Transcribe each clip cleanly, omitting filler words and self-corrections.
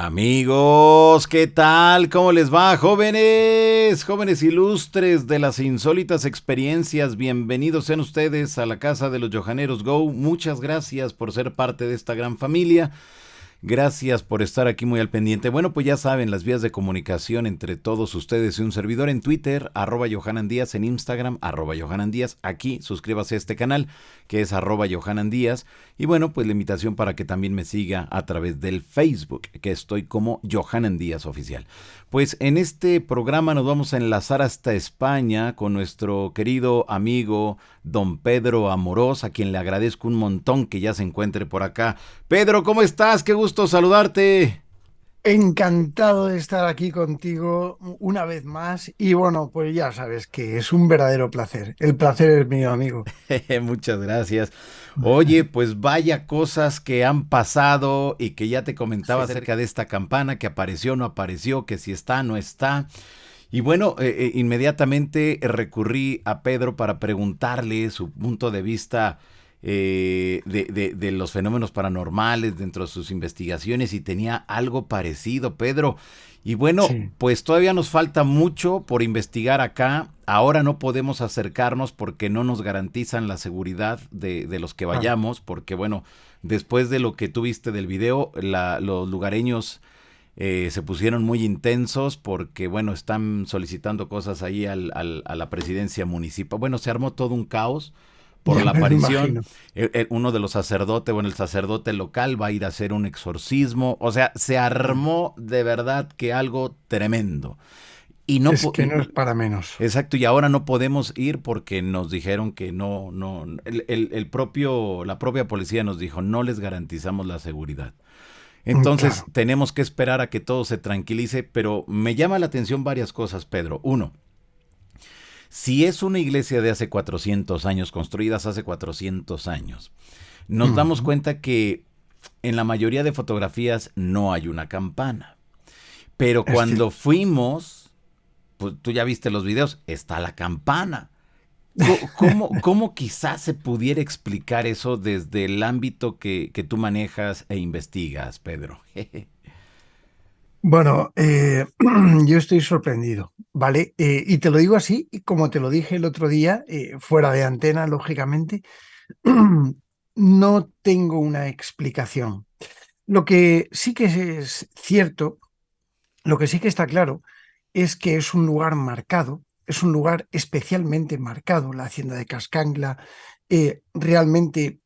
Amigos, ¿qué tal? ¿Cómo les va, jóvenes? Jóvenes ilustres de las insólitas experiencias, bienvenidos sean ustedes a la casa de los Johaneros Go. Muchas gracias por ser parte de esta gran familia. Gracias por estar aquí muy al pendiente. Bueno, pues ya saben, las vías de comunicación entre todos ustedes y un servidor en Twitter, @JohananDíaz, en Instagram, @JohananDíaz. Aquí, suscríbase a este canal, que es @JohananDíaz. Y bueno, pues la invitación para que también me siga a través del Facebook, que estoy como Johanan Díaz Oficial. Pues en este programa nos vamos a enlazar hasta España con nuestro querido amigo don Pedro Amorós, a quien le agradezco un montón que ya se encuentre por acá. Pedro, ¿cómo estás? Qué gusto saludarte. Encantado de estar aquí contigo una vez más y bueno, pues ya sabes que es un verdadero placer. El placer es mío, amigo. Muchas gracias. Oye, pues vaya cosas que han pasado y que ya te comentaba acerca de esta campana, que apareció, no apareció, que si está, no está. Y bueno, inmediatamente recurrí a Pedro para preguntarle su punto de vista de los fenómenos paranormales dentro de sus investigaciones y tenía algo parecido, Pedro. Y bueno, Sí. pues todavía nos falta mucho por investigar acá. Ahora no podemos acercarnos porque no nos garantizan la seguridad de los que Claro. vayamos, porque bueno, después de lo que tuviste del video, los lugareños se pusieron muy intensos porque, bueno, están solicitando cosas ahí a la presidencia municipal. Bueno, se armó todo un caos por Ya la me lo aparición. imagino. Uno de los sacerdotes, bueno, el sacerdote local va a ir a hacer un exorcismo. O sea, se Ah, armó de verdad que algo tremendo. Y no, es que no es para menos. exacto, y ahora no podemos ir porque nos dijeron que no, la propia policía nos dijo, no les garantizamos la seguridad. Entonces Claro. tenemos que esperar a que todo se tranquilice, pero me llama la atención varias cosas, Pedro. Uno, si es una iglesia de hace 400 años, construidas hace 400 años, nos damos Ujú. cuenta que en la mayoría de fotografías no hay una campana. Pero Es cuando cierto. fuimos, pues tú ya viste los videos, está la campana. ¿Cómo quizás se pudiera explicar eso desde el ámbito que tú manejas e investigas, Pedro? Bueno, yo estoy sorprendido, ¿vale? Y te lo digo así, y como te lo dije el otro día, fuera de antena, lógicamente, no tengo una explicación. Lo que sí que es cierto, lo que sí que está claro es que es un lugar marcado, es un lugar especialmente marcado, la hacienda de Cascangla. Realmente,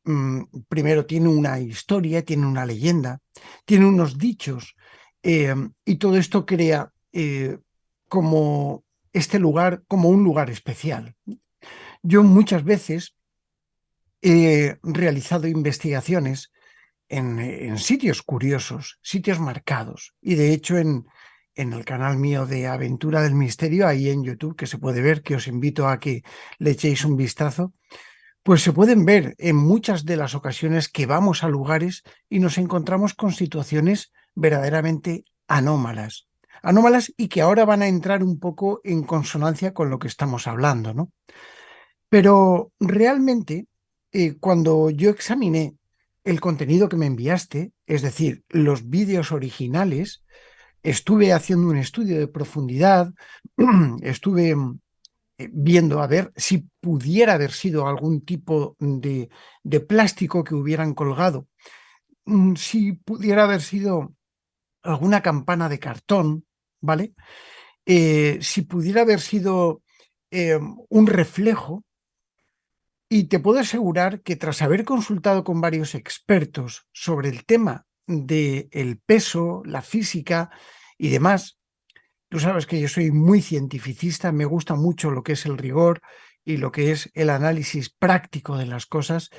primero tiene una historia, tiene una leyenda, tiene unos dichos, y todo esto crea como este lugar, como un lugar especial. Yo muchas veces he realizado investigaciones en sitios curiosos, sitios marcados. Y de hecho en el canal mío de Aventura del Misterio, ahí en YouTube, que se puede ver, que os invito a que le echéis un vistazo, pues se pueden ver en muchas de las ocasiones que vamos a lugares y nos encontramos con situaciones verdaderamente anómalas. Anómalas y que ahora van a entrar un poco en consonancia con lo que estamos hablando, ¿no? Pero realmente, cuando yo examiné el contenido que me enviaste, es decir, los vídeos originales, estuve haciendo un estudio de profundidad, estuve viendo a ver si pudiera haber sido algún tipo de plástico que hubieran colgado, si pudiera haber sido alguna campana de cartón, ¿vale? Si pudiera haber sido un reflejo. Y te puedo asegurar que tras haber consultado con varios expertos sobre el tema del peso, la física y demás, tú sabes que yo soy muy cientificista, me gusta mucho lo que es el rigor y lo que es el análisis práctico de las cosas,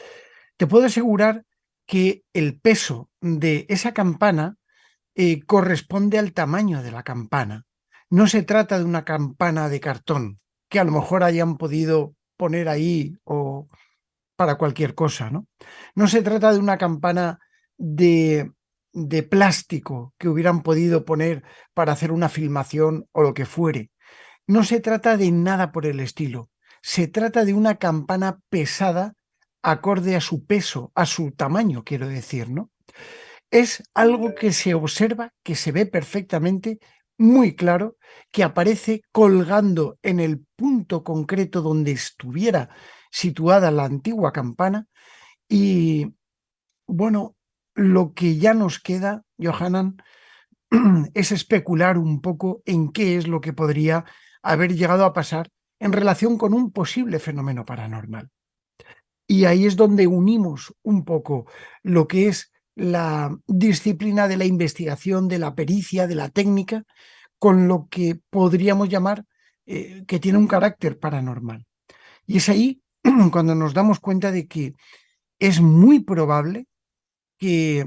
te puedo asegurar que el peso de esa campana corresponde al tamaño de la campana. No se trata de una campana de cartón que a lo mejor hayan podido poner ahí o para cualquier cosa, ¿no? No se trata de una campana de, de plástico que hubieran podido poner para hacer una filmación o lo que fuere. No se trata de nada por el estilo. Se trata de una campana pesada acorde a su peso, a su tamaño, quiero decir, ¿no? Es algo que se observa, que se ve perfectamente, muy claro, que aparece colgando en el punto concreto donde estuviera situada la antigua campana. Y bueno, lo que ya nos queda, Johanan, es especular un poco en qué es lo que podría haber llegado a pasar en relación con un posible fenómeno paranormal. Y ahí es donde unimos un poco lo que es la disciplina de la investigación, de la pericia, de la técnica, con lo que podríamos llamar que tiene un carácter paranormal. Y es ahí cuando nos damos cuenta de que es muy probable que,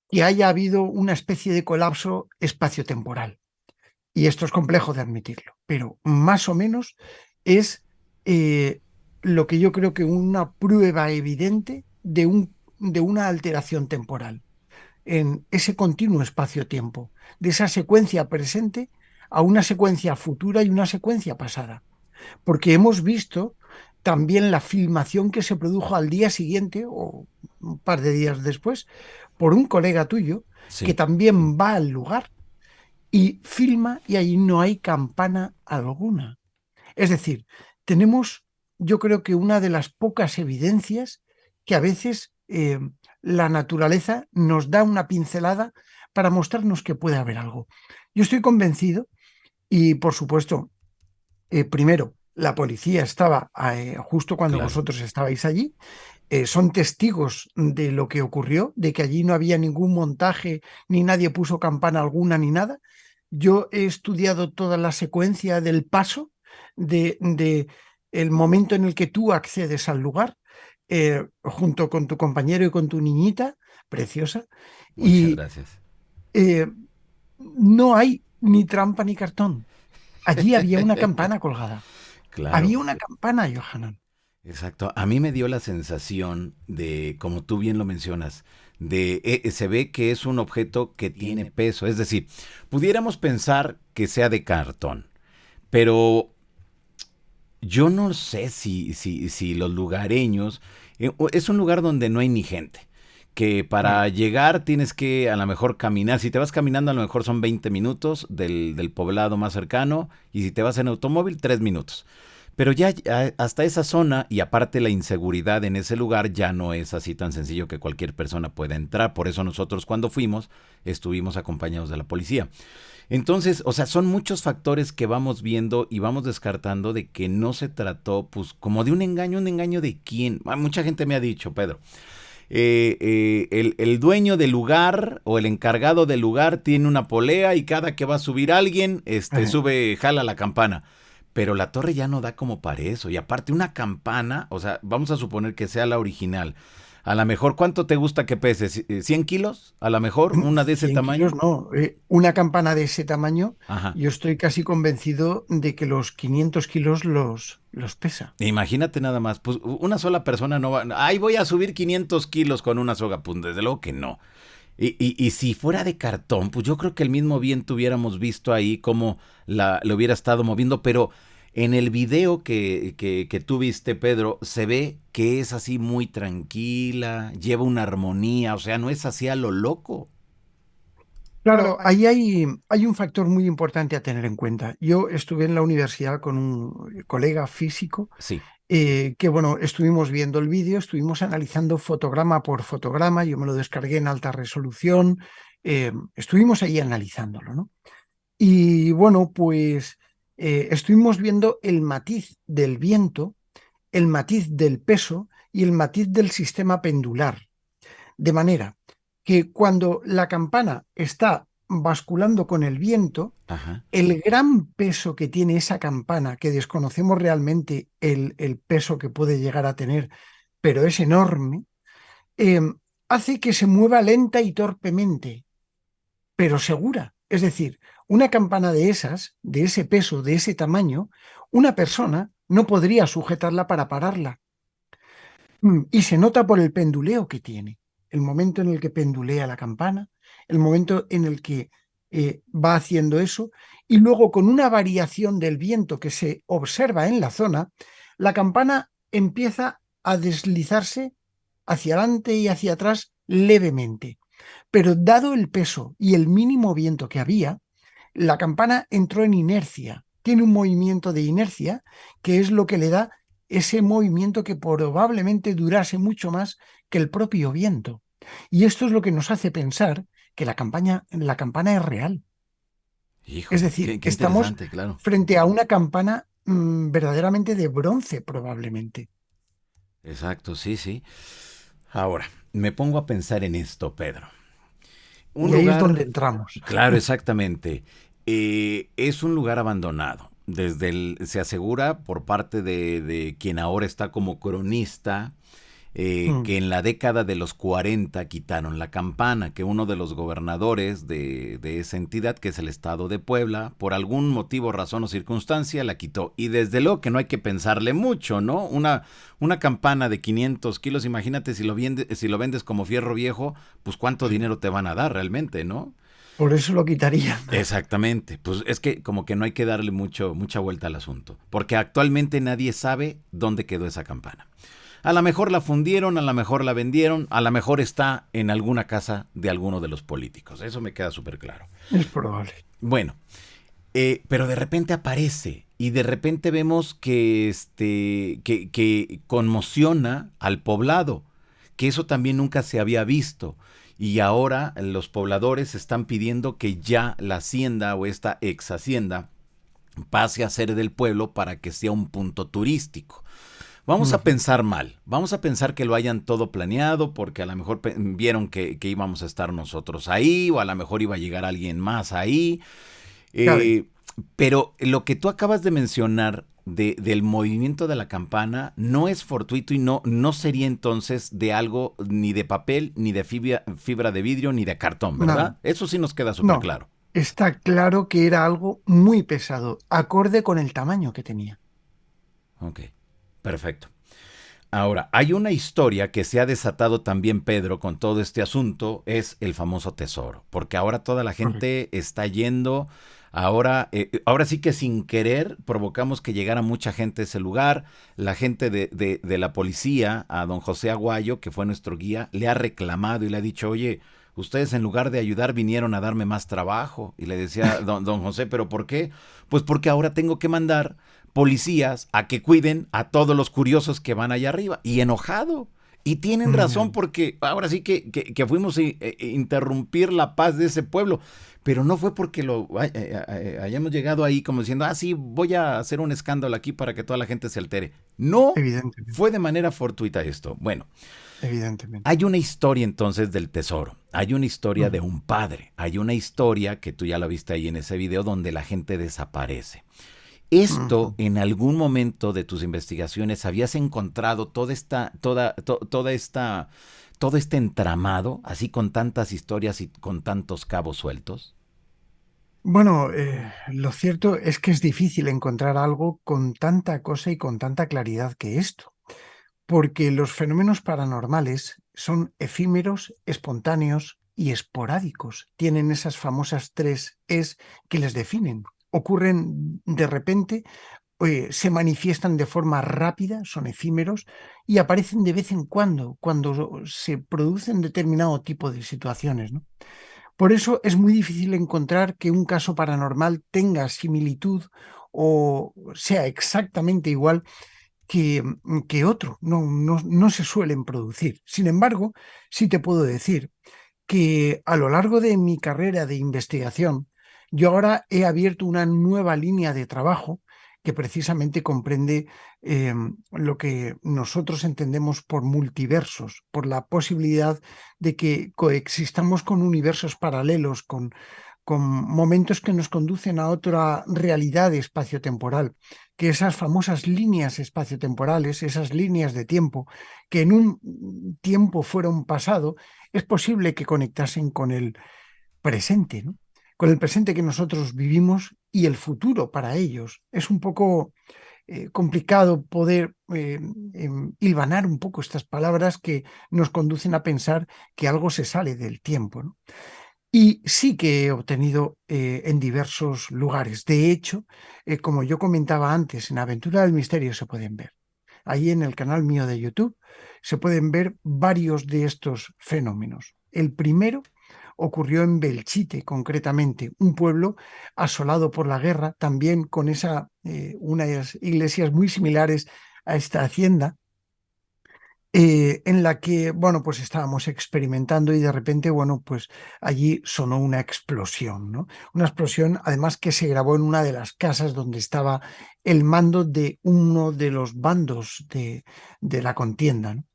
que haya habido una especie de colapso espaciotemporal. Y esto es complejo de admitirlo, pero más o menos es eh, lo que yo creo que una prueba evidente de una alteración temporal en ese continuo espacio-tiempo, de esa secuencia presente a una secuencia futura y una secuencia pasada. Porque hemos visto también la filmación que se produjo al día siguiente o un par de días después por un colega tuyo que Sí. también va al lugar y filma y ahí no hay campana alguna. Es decir, tenemos, yo creo que una de las pocas evidencias que a veces la naturaleza nos da una pincelada para mostrarnos que puede haber algo. Yo estoy convencido y, por supuesto, primero, la policía estaba justo cuando Claro. vosotros estabais allí, son testigos de lo que ocurrió, de que allí no había ningún montaje, ni nadie puso campana alguna, ni nada. Yo he estudiado toda la secuencia del paso, de el momento en el que tú accedes al lugar, junto con tu compañero y con tu niñita, preciosa, Muchas y gracias. eh, no hay ni trampa ni cartón. Allí había una campana colgada. Claro. Había una campana, Johanan. Exacto. A mí me dio la sensación de, como tú bien lo mencionas, de se ve que es un objeto que tiene peso. Es decir, pudiéramos pensar que sea de cartón, pero yo no sé si los lugareños, es un lugar donde no hay ni gente. Que para llegar tienes que a lo mejor caminar. Si te vas caminando, a lo mejor son 20 minutos del poblado más cercano. Y si te vas en automóvil, 3 minutos. Pero ya hasta esa zona, y aparte la inseguridad en ese lugar, ya no es así tan sencillo que cualquier persona pueda entrar. Por eso nosotros cuando fuimos estuvimos acompañados de la policía. Entonces, o sea, son muchos factores que vamos viendo y vamos descartando de que no se trató, pues, como de un engaño de quién. Mucha gente me ha dicho, Pedro, el dueño del lugar o el encargado del lugar tiene una polea y cada que va a subir alguien, sube, jala la campana. Pero la torre ya no da como para eso. Y aparte una campana, o sea, vamos a suponer que sea la original. A lo mejor, ¿cuánto te gusta que pese? ¿100 kilos? A lo mejor, una de ese 100 kilos tamaño. no. Una campana de ese tamaño, Ajá. yo estoy casi convencido de que los 500 kilos los pesa. Imagínate nada más, pues una sola persona no va. Ay, voy a subir 500 kilos con una soga. Pues desde luego que no. Y si fuera de cartón, pues yo creo que el mismo viento hubiéramos visto ahí cómo lo hubiera estado moviendo, pero en el video que tú viste, Pedro, se ve que es así muy tranquila, lleva una armonía, o sea, no es así a lo loco. Claro, ahí hay un factor muy importante a tener en cuenta. Yo estuve en la universidad con un colega físico Sí. que, bueno, estuvimos viendo el vídeo, estuvimos analizando fotograma por fotograma, yo me lo descargué en alta resolución, estuvimos ahí analizándolo, ¿no? Y bueno, pues estuvimos viendo el matiz del viento, el matiz del peso y el matiz del sistema pendular. De manera que cuando la campana está basculando con el viento, Ajá. el gran peso que tiene esa campana, que desconocemos realmente el peso que puede llegar a tener, pero es enorme, eh, hace que se mueva lenta y torpemente, pero segura. Es decir, una campana de esas, de ese peso, de ese tamaño, una persona no podría sujetarla para pararla. Y se nota por el penduleo que tiene. El momento en el que pendulea la campana, el momento en el que va haciendo eso, y luego con una variación del viento que se observa en la zona, la campana empieza a deslizarse hacia adelante y hacia atrás levemente. Pero dado el peso y el mínimo viento que había, la campana entró en inercia. Tiene un movimiento de inercia que es lo que le da ese movimiento que probablemente durase mucho más que el propio viento. Y esto es lo que nos hace pensar que la campana es real. Es Híjole, decir, qué estamos interesante, claro. frente a una campana verdaderamente de bronce, probablemente. Exacto, sí, sí. Ahora, me pongo a pensar en esto, Pedro. Un Y ahí es donde lugar, entramos. claro, exactamente. Es un lugar abandonado. Se asegura por parte de quien ahora está como cronista, Mm, que en la década de los 40 quitaron la campana, que uno de los gobernadores de esa entidad, que es el estado de Puebla, por algún motivo, razón o circunstancia, la quitó. Y desde luego que no hay que pensarle mucho, ¿no? Una campana de 500 kilos, imagínate si lo vendes como fierro viejo, pues cuánto sí. dinero te van a dar realmente, ¿no? Por eso lo quitarían. Exactamente, pues es que como que no hay que darle mucha vuelta al asunto, porque actualmente nadie sabe dónde quedó esa campana. A lo mejor la fundieron, a lo mejor la vendieron, a lo mejor está en alguna casa de alguno de los políticos. Eso me queda súper claro. Es probable. Bueno, pero de repente aparece y de repente vemos que conmociona al poblado, que eso también nunca se había visto. Y ahora los pobladores están pidiendo que ya la hacienda o esta ex hacienda pase a ser del pueblo para que sea un punto turístico. Vamos a Ujú. pensar mal, vamos a pensar que lo hayan todo planeado porque a lo mejor vieron que íbamos a estar nosotros ahí o a lo mejor iba a llegar alguien más ahí. Cabe. Eh, pero lo que tú acabas de mencionar del movimiento de la campana no es fortuito y no sería entonces de algo ni de papel, ni de fibra de vidrio, ni de cartón, Nada. ¿verdad? Eso sí nos queda súper No. claro. Está claro que era algo muy pesado, acorde con el tamaño que tenía. Ok, perfecto. Ahora, hay una historia que se ha desatado también, Pedro, con todo este asunto, es el famoso tesoro, porque ahora toda la Correcto. gente está yendo, ahora sí que sin querer provocamos que llegara mucha gente a ese lugar, la gente de la policía, a don José Aguayo, que fue nuestro guía, le ha reclamado y le ha dicho, oye, ustedes en lugar de ayudar vinieron a darme más trabajo, y le decía don José, ¿pero por qué? Pues porque ahora tengo que mandar policías a que cuiden a todos los curiosos que van allá arriba. Y enojado. Y tienen razón Mm, porque ahora sí que fuimos a interrumpir la paz de ese pueblo. Pero no fue porque hayamos llegado ahí como diciendo, ah, sí, voy a hacer un escándalo aquí para que toda la gente se altere. No, fue evidentemente, de manera fortuita esto. Bueno, evidentemente. hay una historia entonces del tesoro, hay una historia de Ujú, un padre, hay una historia que tú ya la viste ahí en ese video donde la gente desaparece. ujú. Esto, en algún momento de tus investigaciones, ¿habías encontrado todo este entramado, así con tantas historias y con tantos cabos sueltos? Bueno, lo cierto es que es difícil encontrar algo con tanta cosa y con tanta claridad que esto, porque los fenómenos paranormales son efímeros, espontáneos y esporádicos. Tienen esas famosas tres es que les definen. Ocurren de repente, se manifiestan de forma rápida, son efímeros y aparecen de vez en cuando se producen determinado tipo de situaciones, ¿no? Por eso es muy difícil encontrar que un caso paranormal tenga similitud o sea exactamente igual que otro. No se suelen producir. Sin embargo, sí te puedo decir que a lo largo de mi carrera de investigación, yo ahora he abierto una nueva línea de trabajo que precisamente comprende eh, lo que nosotros entendemos por multiversos, por la posibilidad de que coexistamos con universos paralelos, con momentos que nos conducen a otra realidad espaciotemporal, que esas famosas líneas espaciotemporales, esas líneas de tiempo, que en un tiempo fueron pasado, es posible que conectasen con el presente, ¿no? Con el presente que nosotros vivimos y el futuro para ellos. Es un poco complicado poder hilvanar un poco estas palabras que nos conducen a pensar que algo se sale del tiempo, ¿no? Y sí que he obtenido en diversos lugares. De hecho, como yo comentaba antes, en Aventura del Misterio se pueden ver. Ahí en el canal mío de YouTube se pueden ver varios de estos fenómenos. El primero ocurrió en Belchite, concretamente, un pueblo asolado por la guerra, también con unas iglesias muy similares a esta hacienda, en la que, bueno, pues estábamos experimentando y de repente, bueno, pues allí sonó una explosión, ¿no? Una explosión, además, que se grabó en una de las casas donde estaba el mando de uno de los bandos de la contienda, ¿no?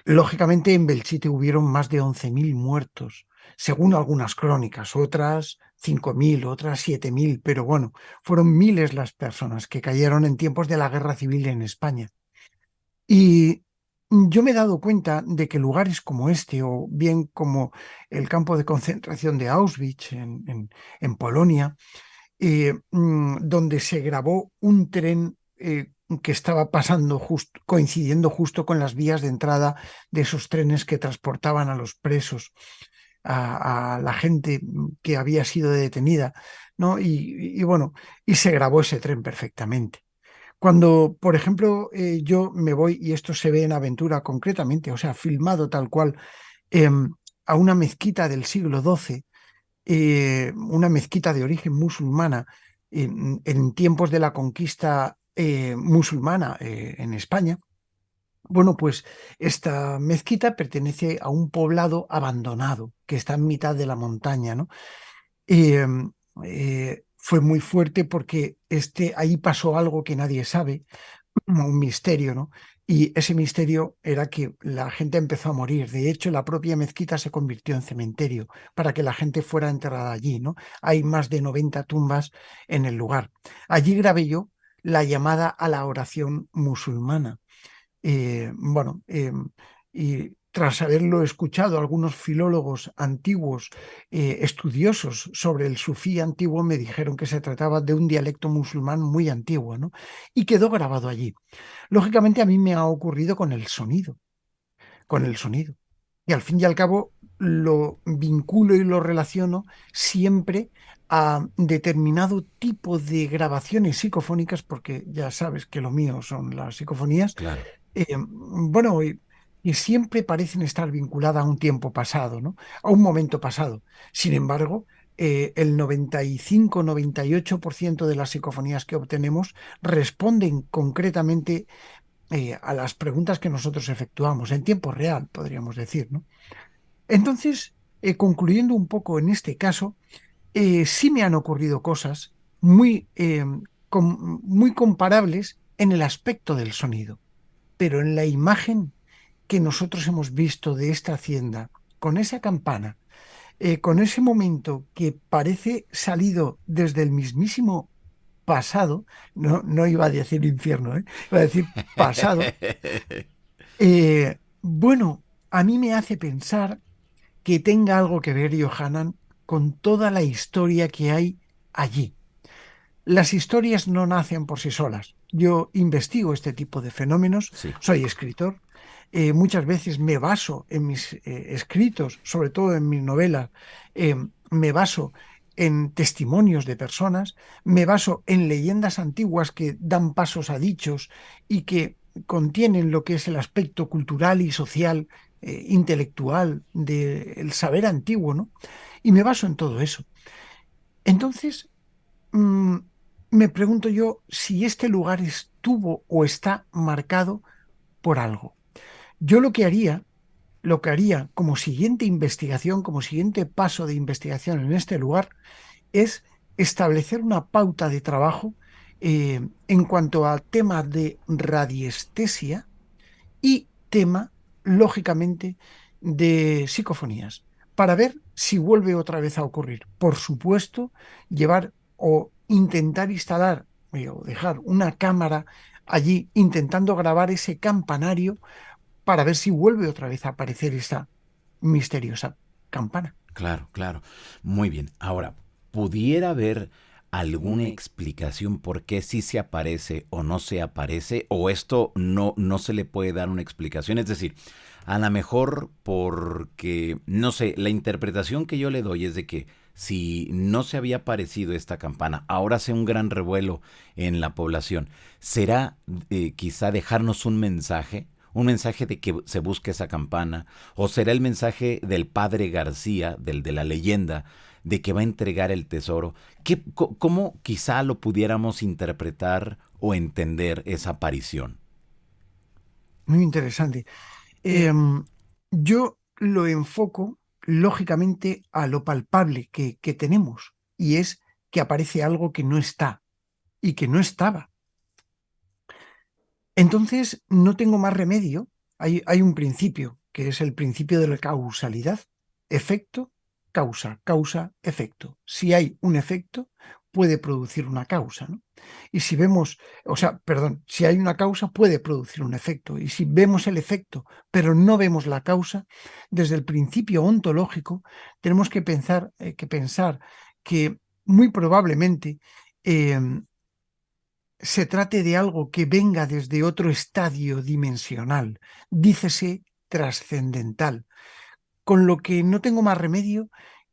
Lógicamente, en Belchite hubieron más de 11.000 muertos, según algunas crónicas, otras 5.000, otras 7.000, pero bueno, fueron miles las personas que cayeron en tiempos de la guerra civil en España. Y yo me he dado cuenta de que lugares como este, o bien como el campo de concentración de Auschwitz en Polonia, donde se grabó un tren que estaba pasando coincidiendo justo con las vías de entrada de esos trenes que transportaban a los presos, a la gente que había sido detenida, ¿no? Y bueno, y se grabó ese tren perfectamente. Cuando, por ejemplo, yo me voy, y esto se ve en Aventura concretamente, o sea, filmado tal cual, em, a una mezquita del siglo XII, una mezquita de origen musulmana, en tiempos de la conquista musulmana en España. Bueno, pues esta mezquita pertenece a un poblado abandonado que está en mitad de la montaña, ¿no? Eh, Fue muy fuerte porque ahí pasó algo que nadie sabe, como un misterio, ¿no? Y ese misterio era que la gente empezó a morir. De hecho, la propia mezquita se convirtió en cementerio para que la gente fuera enterrada allí, ¿no? Hay más de 90 tumbas en el lugar. Allí grabé yo la llamada a la oración musulmana. Bueno, y tras haberlo escuchado, algunos filólogos antiguos, estudiosos sobre el sufí antiguo, me dijeron que se trataba de un dialecto musulmán muy antiguo, ¿no? Y quedó grabado allí. Lógicamente a mí me ha ocurrido con el sonido, con el sonido. Y al fin y al cabo lo vinculo y lo relaciono siempre a determinado tipo de grabaciones psicofónicas, porque ya sabes que lo mío son las psicofonías, Claro. bueno, y siempre parecen estar vinculadas a un tiempo pasado, ¿no? A un momento pasado. Sin embargo, el 95-98% de las psicofonías que obtenemos responden concretamente a las preguntas que nosotros efectuamos en tiempo real, podríamos decir, ¿no? Entonces, concluyendo un poco en este caso, sí me han ocurrido cosas muy comparables en el aspecto del sonido, pero en la imagen que nosotros hemos visto de esta hacienda, con esa campana, con ese momento que parece salido desde el mismísimo pasado, no, no iba a decir infierno, iba a decir pasado, bueno, a mí me hace pensar que tenga algo que ver, Johanan, con toda la historia que hay allí. Las historias no nacen por sí solas. Yo investigo este tipo de fenómenos, Sí. soy escritor, muchas veces me baso en mis escritos, sobre todo en mis novelas, me baso en testimonios de personas, me baso en leyendas antiguas que dan pasos a dichos y que contienen lo que es el aspecto cultural y social, intelectual del saber antiguo, ¿no? Y me baso en todo eso. Entonces, mm, me pregunto yo si este lugar estuvo o está marcado por algo. Yo lo que haría como siguiente investigación, como siguiente paso de investigación en este lugar, es establecer una pauta de trabajo en cuanto al tema de radiestesia y tema, lógicamente, de psicofonías, para ver si vuelve otra vez a ocurrir. Por supuesto, llevar o intentar instalar o dejar una cámara allí intentando grabar ese campanario para ver si vuelve otra vez a aparecer esa misteriosa campana. Claro, claro. Muy bien. Ahora, ¿pudiera haber alguna explicación por qué sí se aparece o no se aparece? ¿O esto no se le puede dar una explicación? Es decir, a lo mejor porque, no sé, la interpretación que yo le doy es de que si no se había aparecido esta campana, ahora hace un gran revuelo en la población. ¿Será quizá dejarnos un mensaje de que se busque esa campana? ¿O será el mensaje del padre García, del de la leyenda, de que va a entregar el tesoro? ¿Cómo quizá lo pudiéramos interpretar o entender esa aparición? Muy interesante. Yo lo enfoco lógicamente a lo palpable que tenemos, y es que aparece algo que no está y que no estaba. Entonces, no tengo más remedio. Hay un principio, que es el principio de la causalidad. Efecto, causa, causa, efecto. Si hay un efecto, puede producir una causa, ¿no? Y si vemos, o sea, perdón, si hay una causa, puede producir un efecto. Y si vemos el efecto, pero no vemos la causa, desde el principio ontológico, tenemos que pensar que muy probablemente eh, se trate de algo que venga desde otro estadio dimensional, dícese trascendental, con lo que no tengo más remedio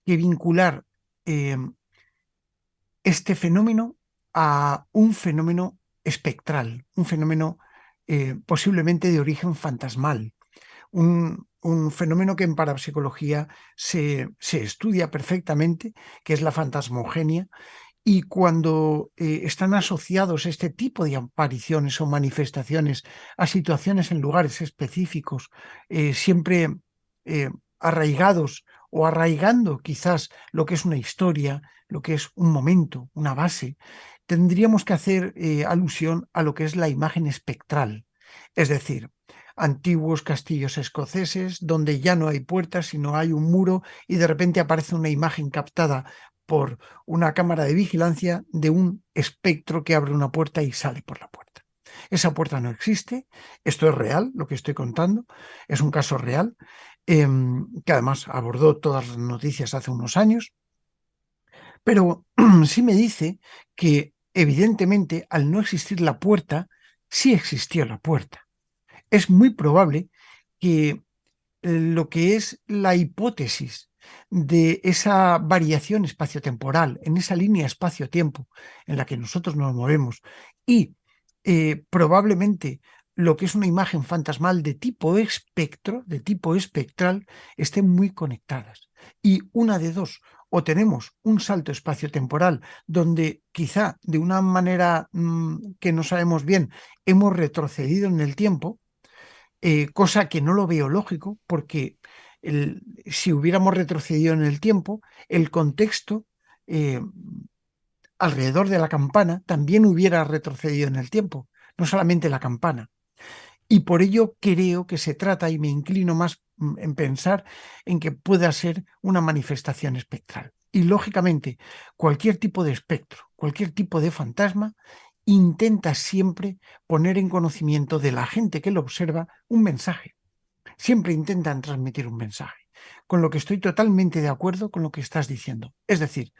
que vincular eh, este fenómeno a un fenómeno espectral, un fenómeno posiblemente de origen fantasmal, un fenómeno que en parapsicología se estudia perfectamente, que es la fantasmogenia, y cuando están asociados este tipo de apariciones o manifestaciones a situaciones en lugares específicos, siempre eh, arraigados o arraigando quizás lo que es una historia, lo que es un momento, una base, tendríamos que hacer alusión a lo que es la imagen espectral. Es decir, antiguos castillos escoceses donde ya no hay puertas, sino hay un muro y de repente aparece una imagen captada por una cámara de vigilancia de un espectro que abre una puerta y sale por la puerta. Esa puerta no existe, esto es real, lo que estoy contando, es un caso real, que además abordó todas las noticias hace unos años, pero sí me dice que evidentemente al no existir la puerta, sí existió la puerta. Es muy probable que lo que es la hipótesis de esa variación espaciotemporal, en esa línea espacio-tiempo en la que nosotros nos movemos, y probablemente lo que es una imagen fantasmal de tipo espectro, de tipo espectral, estén muy conectadas. Y una de dos, o tenemos un salto espaciotemporal donde quizá de una manera que no sabemos bien hemos retrocedido en el tiempo, cosa que no lo veo lógico, porque si hubiéramos retrocedido en el tiempo, el contexto eh, alrededor de la campana también hubiera retrocedido en el tiempo, no solamente la campana. Y por ello creo que se trata, y me inclino más en pensar en que pueda ser una manifestación espectral. Y lógicamente, cualquier tipo de espectro, cualquier tipo de fantasma, intenta siempre poner en conocimiento de la gente que lo observa un mensaje. Siempre intentan transmitir un mensaje. Con lo que estoy totalmente de acuerdo con lo que estás diciendo. Es decir,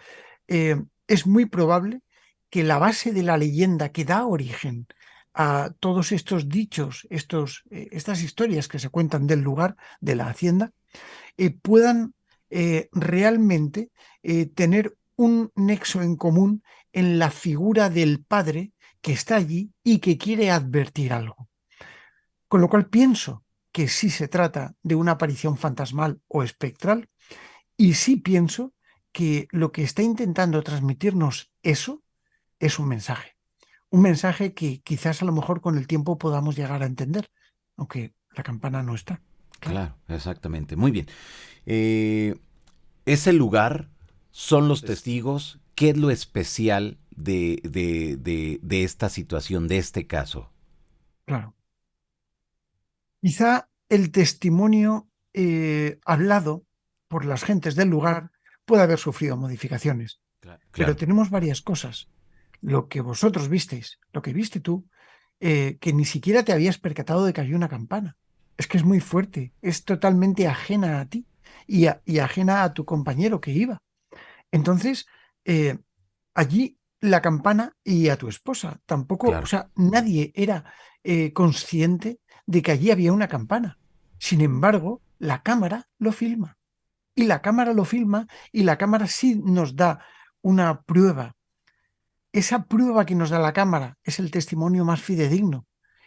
es muy probable que la base de la leyenda que da origen a todos estos dichos, estas historias que se cuentan del lugar, de la hacienda, puedan realmente tener un nexo en común en la figura del padre que está allí y que quiere advertir algo. Con lo cual pienso que sí se trata de una aparición fantasmal o espectral, y sí pienso que lo que está intentando transmitirnos eso es un mensaje. Un mensaje que quizás a lo mejor con el tiempo podamos llegar a entender, aunque la campana no está, claro. Claro, exactamente. Muy bien. Eh, ese lugar son los testigos. ¿Qué es lo especial de esta situación, de este caso? Claro. Quizá el testimonio hablado por las gentes del lugar puede haber sufrido modificaciones, pero Claro, tenemos varias cosas. Lo que vosotros visteis, lo que viste tú, que ni siquiera te habías percatado de que había una campana. Es que es muy fuerte, es totalmente ajena a ti y ajena a tu compañero que iba. Entonces, eh, allí la campana y a tu esposa. Tampoco, o claro. sea, nadie era consciente de que allí había una campana. Sin embargo, la cámara lo filma. Y la cámara lo filma y la cámara sí nos da una prueba. Esa prueba que nos da la cámara es el testimonio más fidedigno.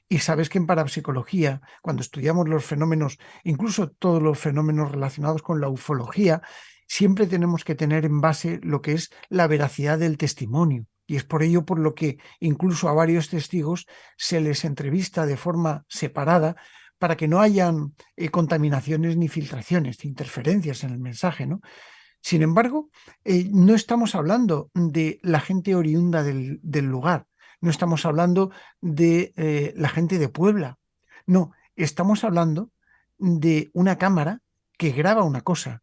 Y sabes que en parapsicología, cuando estudiamos los fenómenos, incluso todos los fenómenos relacionados con la ufología, siempre tenemos que tener en base lo que es la veracidad del testimonio. Y es por ello por lo que incluso a varios testigos se les entrevista de forma separada para que no hayan contaminaciones ni filtraciones, interferencias en el mensaje, ¿no? Sin embargo, no estamos hablando de la gente oriunda del lugar, no estamos hablando de la gente de Puebla, no, estamos hablando de una cámara que graba una cosa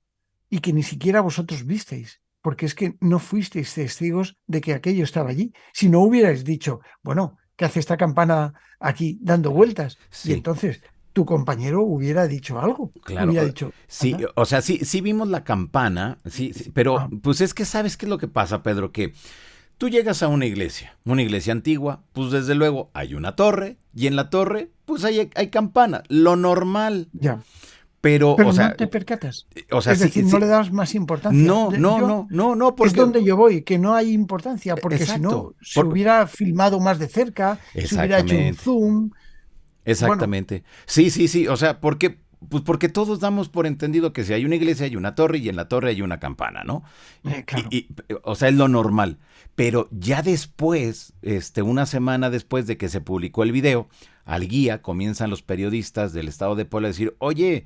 y que ni siquiera vosotros visteis, porque es que no fuisteis testigos de que aquello estaba allí. Si no hubierais dicho, bueno, ¿qué hace esta campana aquí dando vueltas? Y Sí, entonces tu compañero hubiera dicho algo, claro. hubiera dicho, Sí, anda, o sea, sí, sí vimos la campana, sí, sí, pero ah, pues es que sabes qué es lo que pasa, Pedro, que tú llegas a una iglesia antigua, pues desde luego hay una torre y en la torre pues hay campana, lo normal. ya. Pero, Pero no te percatas. o sea, Es sí, decir, no le sí, das más importancia. no, no, Yo no, no, no, es porque, donde yo voy, que no hay importancia, porque si exacto, no, se hubiera filmado más de cerca, se hubiera hecho un exactamente. zoom. Bueno, Exactamente. Sí, sí, sí. O sea, porque, pues porque todos damos por entendido que si hay una iglesia hay una torre y en la torre hay una campana, ¿no? claro. O sea, es lo normal. Pero ya después, una semana después de que se publicó el video, al guía comienzan los periodistas del estado de Puebla a decir, oye,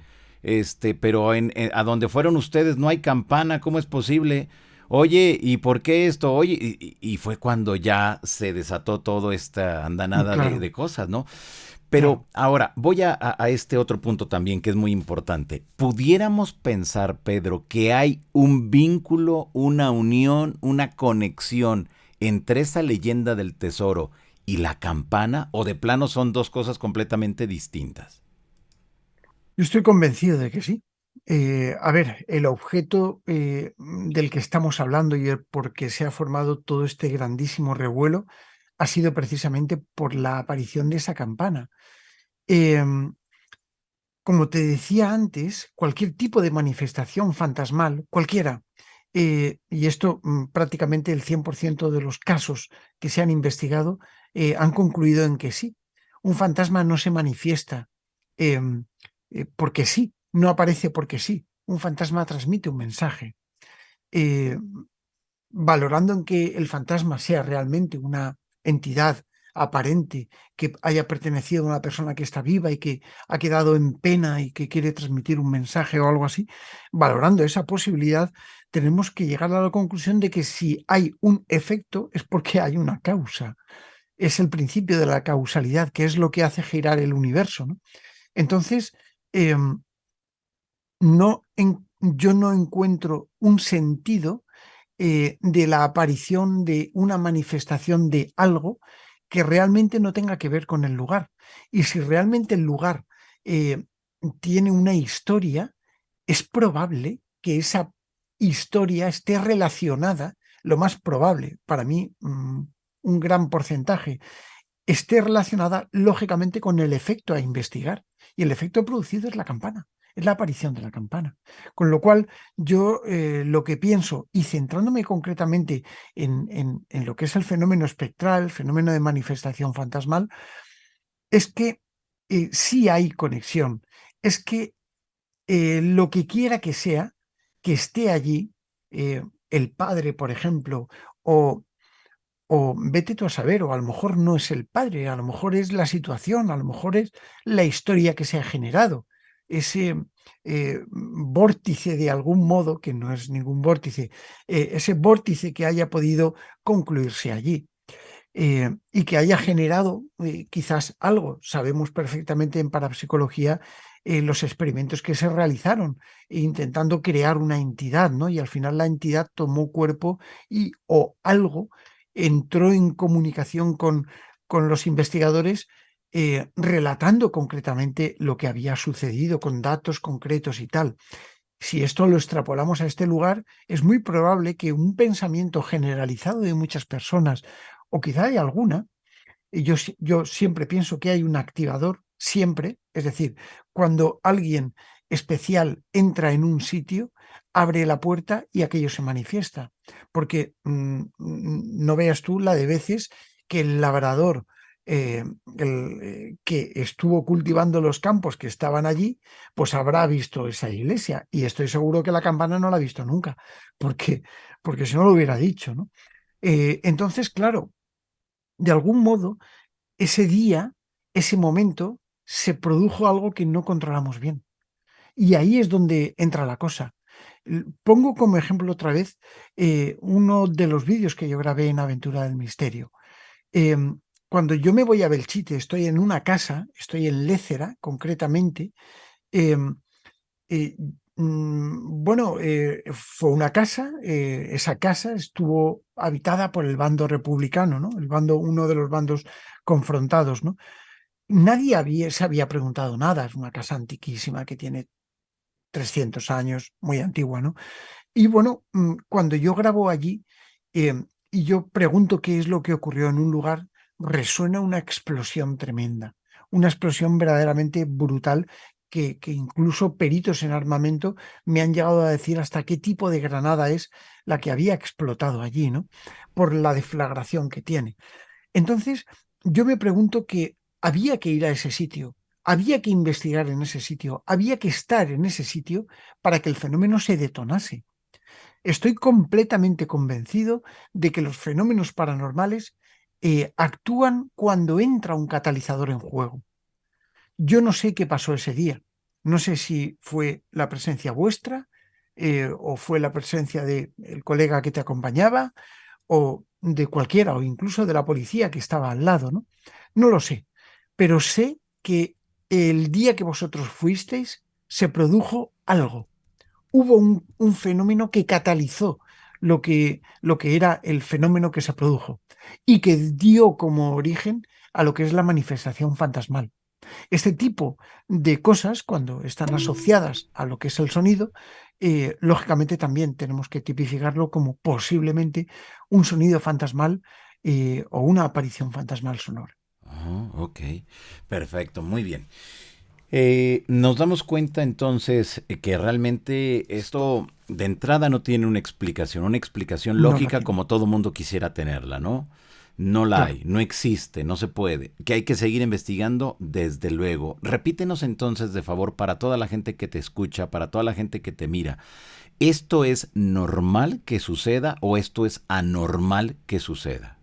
pero a donde fueron ustedes no hay campana, ¿cómo es posible? Oye, ¿y por qué esto? Oye, y fue cuando ya se desató toda esta andanada de, Claro, de cosas, ¿no? Pero claro. ahora, voy a este otro punto también que es muy importante. ¿Pudiéramos pensar, Pedro, que hay un vínculo, una unión, una conexión entre esa leyenda del tesoro y la campana? ¿O de plano son dos cosas completamente distintas? Yo estoy convencido de que sí. A ver, el objeto del que estamos hablando y el por qué se ha formado todo este grandísimo revuelo ha sido precisamente por la aparición de esa campana. Em, Como te decía antes, cualquier tipo de manifestación fantasmal, cualquiera, y esto prácticamente el 100% de los casos que se han investigado han concluido en que sí, un fantasma no se manifiesta em, porque sí, no aparece porque sí, un fantasma transmite un mensaje. Eh, Valorando en que el fantasma sea realmente una entidad aparente que haya pertenecido a una persona que está viva y que ha quedado en pena y que quiere transmitir un mensaje o algo así, valorando esa posibilidad, tenemos que llegar a la conclusión de que si hay un efecto es porque hay una causa. Es el principio de la causalidad, que es lo que hace girar el universo, ¿no? Entonces, yo no encuentro un sentido de la aparición de una manifestación de algo que realmente no tenga que ver con el lugar. Y si realmente el lugar eh, tiene una historia, es probable que esa historia esté relacionada, lo más probable, para mí, un gran porcentaje, esté relacionada lógicamente con el efecto a investigar. Y el efecto producido es la campana, es la aparición de la campana. Con lo cual, yo lo que pienso, y centrándome concretamente en lo que es el fenómeno espectral, el fenómeno de manifestación fantasmal, es que sí hay conexión. Es que lo que quiera que sea, que esté allí, el padre, por ejemplo, o vete tú a saber, o a lo mejor no es el padre, a lo mejor es la situación, a lo mejor es la historia que se ha generado, ese vórtice de algún modo, que no es ningún vórtice, ese vórtice que haya podido concluirse allí. Y que haya generado quizás algo. Sabemos perfectamente en parapsicología los experimentos que se realizaron intentando crear una entidad, ¿no? Y al final la entidad tomó cuerpo y o algo entró en comunicación con los investigadores relatando concretamente lo que había sucedido con datos concretos y tal. si esto lo extrapolamos a este lugar, es muy probable que un pensamiento generalizado de muchas personas, o quizá de alguna, y yo siempre pienso que hay un activador, siempre, es decir, cuando alguien especial entra en un sitio, abre la puerta y aquello se manifiesta. Porque no veas tú la de veces que el labrador que estuvo cultivando los campos que estaban allí, pues habrá visto esa iglesia. Y estoy seguro que la campana no la ha visto nunca, porque, porque si no lo hubiera dicho, ¿no? Entonces, claro, de algún modo ese día, ese momento, se produjo algo que no controlamos bien. Y ahí es donde entra la cosa. Pongo como ejemplo otra vez uno de los vídeos que yo grabé en Aventura del Misterio. Cuando yo me voy a Belchite, estoy en una casa, estoy en Lécera concretamente, em, eh, bueno, fue una casa, esa casa estuvo habitada por el bando republicano, ¿no? El bando, uno de los bandos confrontados, ¿no? Nadie se había preguntado nada, es una casa antiquísima que tiene 300 años, muy antigua, ¿no? Y bueno, cuando yo grabo allí y yo pregunto qué es lo que ocurrió en un lugar, resuena una explosión tremenda, una explosión verdaderamente brutal que incluso peritos en armamento me han llegado a decir hasta qué tipo de granada es la que había explotado allí, ¿no? Por la deflagración que tiene. Entonces, yo me pregunto que había que ir a ese sitio, había que investigar en ese sitio, había que estar en ese sitio para que el fenómeno se detonase. Estoy completamente convencido de que los fenómenos paranormales actúan cuando entra un catalizador en juego. Yo no sé qué pasó ese día. No sé si fue la presencia vuestra o fue la presencia del colega que te acompañaba o de cualquiera, o incluso de la policía que estaba al lado, ¿no? No lo sé, pero sé que el día que vosotros fuisteis se produjo algo. Hubo un fenómeno que catalizó lo que era el fenómeno que se produjo y que dio como origen a lo que es la manifestación fantasmal. Este tipo de cosas, cuando están asociadas a lo que es el sonido, lógicamente también tenemos que tipificarlo como posiblemente un sonido fantasmal o una aparición fantasmal sonora. Oh, ok, perfecto, muy bien. Nos damos cuenta entonces que realmente esto de entrada no tiene una explicación No la lógica tiene. como todo mundo quisiera tenerla, ¿no? No la Claro. hay, no existe, no se puede. Que hay que seguir investigando, desde luego. Repítenos entonces, de favor, para toda la gente que te escucha, para toda la gente que te mira, ¿esto es normal que suceda o esto es anormal que suceda?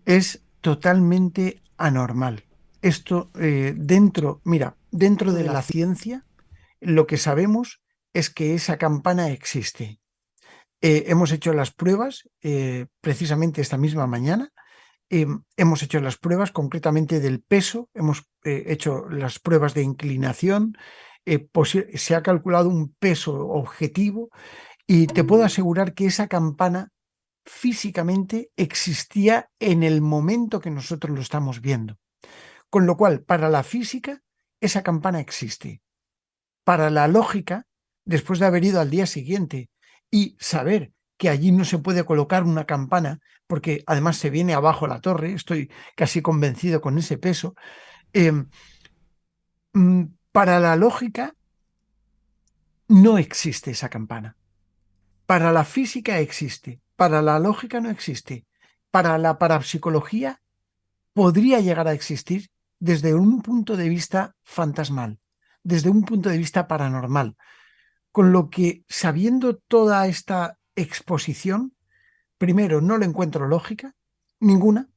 Es totalmente anormal. Esto mira, dentro de la ciencia, lo que sabemos es que esa campana existe. Hemos hecho las pruebas precisamente esta misma mañana. Hemos hecho las pruebas concretamente del peso, hemos hecho las pruebas de inclinación, se ha calculado un peso objetivo y te puedo asegurar que esa campana físicamente existía en el momento que nosotros lo estamos viendo. Con lo cual, para la física, esa campana existe. Para la lógica, después de haber ido al día siguiente y saber que allí no se puede colocar una campana, porque además se viene abajo la torre, estoy casi convencido con ese peso, eh, para la lógica no existe esa campana. Para la física existe, para la lógica no existe. Para la parapsicología podría llegar a existir desde un punto de vista fantasmal, desde un punto de vista paranormal. Con lo que, sabiendo toda esta exposición, primero, no le encuentro lógica, ninguna.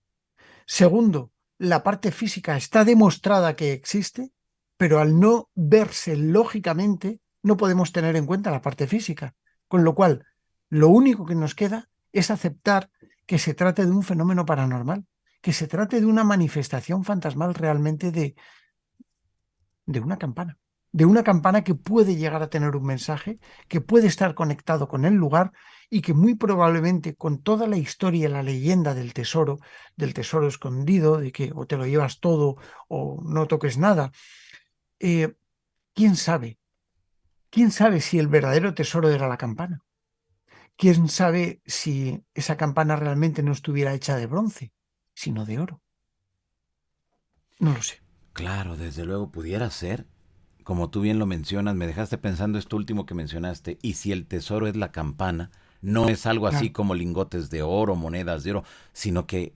Segundo, la parte física está demostrada que existe, pero al no verse lógicamente, no podemos tener en cuenta la parte física. Con lo cual, lo único que nos queda es aceptar que se trate de un fenómeno paranormal, que se trate de una manifestación fantasmal realmente de una campana que puede llegar a tener un mensaje, que puede estar conectado con el lugar y que muy probablemente con toda la historia, la leyenda del tesoro escondido, de que o te lo llevas todo o no toques nada, eh, ¿quién sabe? ¿Quién sabe si el verdadero tesoro era la campana? ¿Quién sabe si esa campana realmente no estuviera hecha de bronce, sino de oro? No lo sé. Claro, desde luego pudiera ser. Como tú bien lo mencionas, me dejaste pensando esto último que mencionaste. Y si el tesoro es la campana, no es algo así Claro. como lingotes de oro, monedas de oro, sino que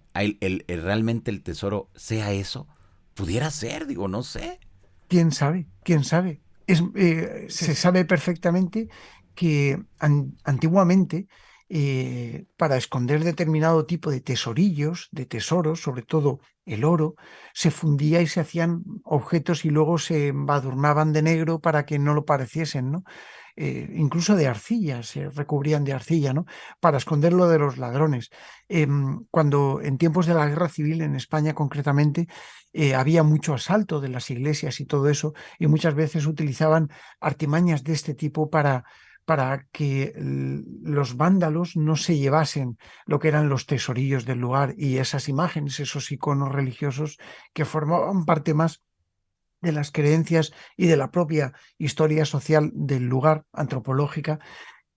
realmente el tesoro sea eso. Pudiera ser, digo, no sé. ¿Quién sabe? ¿Quién sabe? Se sabe perfectamente que antiguamente, para esconder determinado tipo de tesorillos, de tesoros, sobre todo el oro, se fundía y se hacían objetos y luego se embadurnaban de negro para que no lo pareciesen, ¿no? Incluso de arcilla, se recubrían de arcilla, ¿no? Para esconderlo de los ladrones. Cuando en tiempos de la Guerra Civil en España concretamente, había mucho asalto de las iglesias y todo eso, y muchas veces utilizaban artimañas de este tipo para que los vándalos no se llevasen lo que eran los tesorillos del lugar y esas imágenes, esos iconos religiosos que formaban parte más de las creencias y de la propia historia social del lugar, antropológica,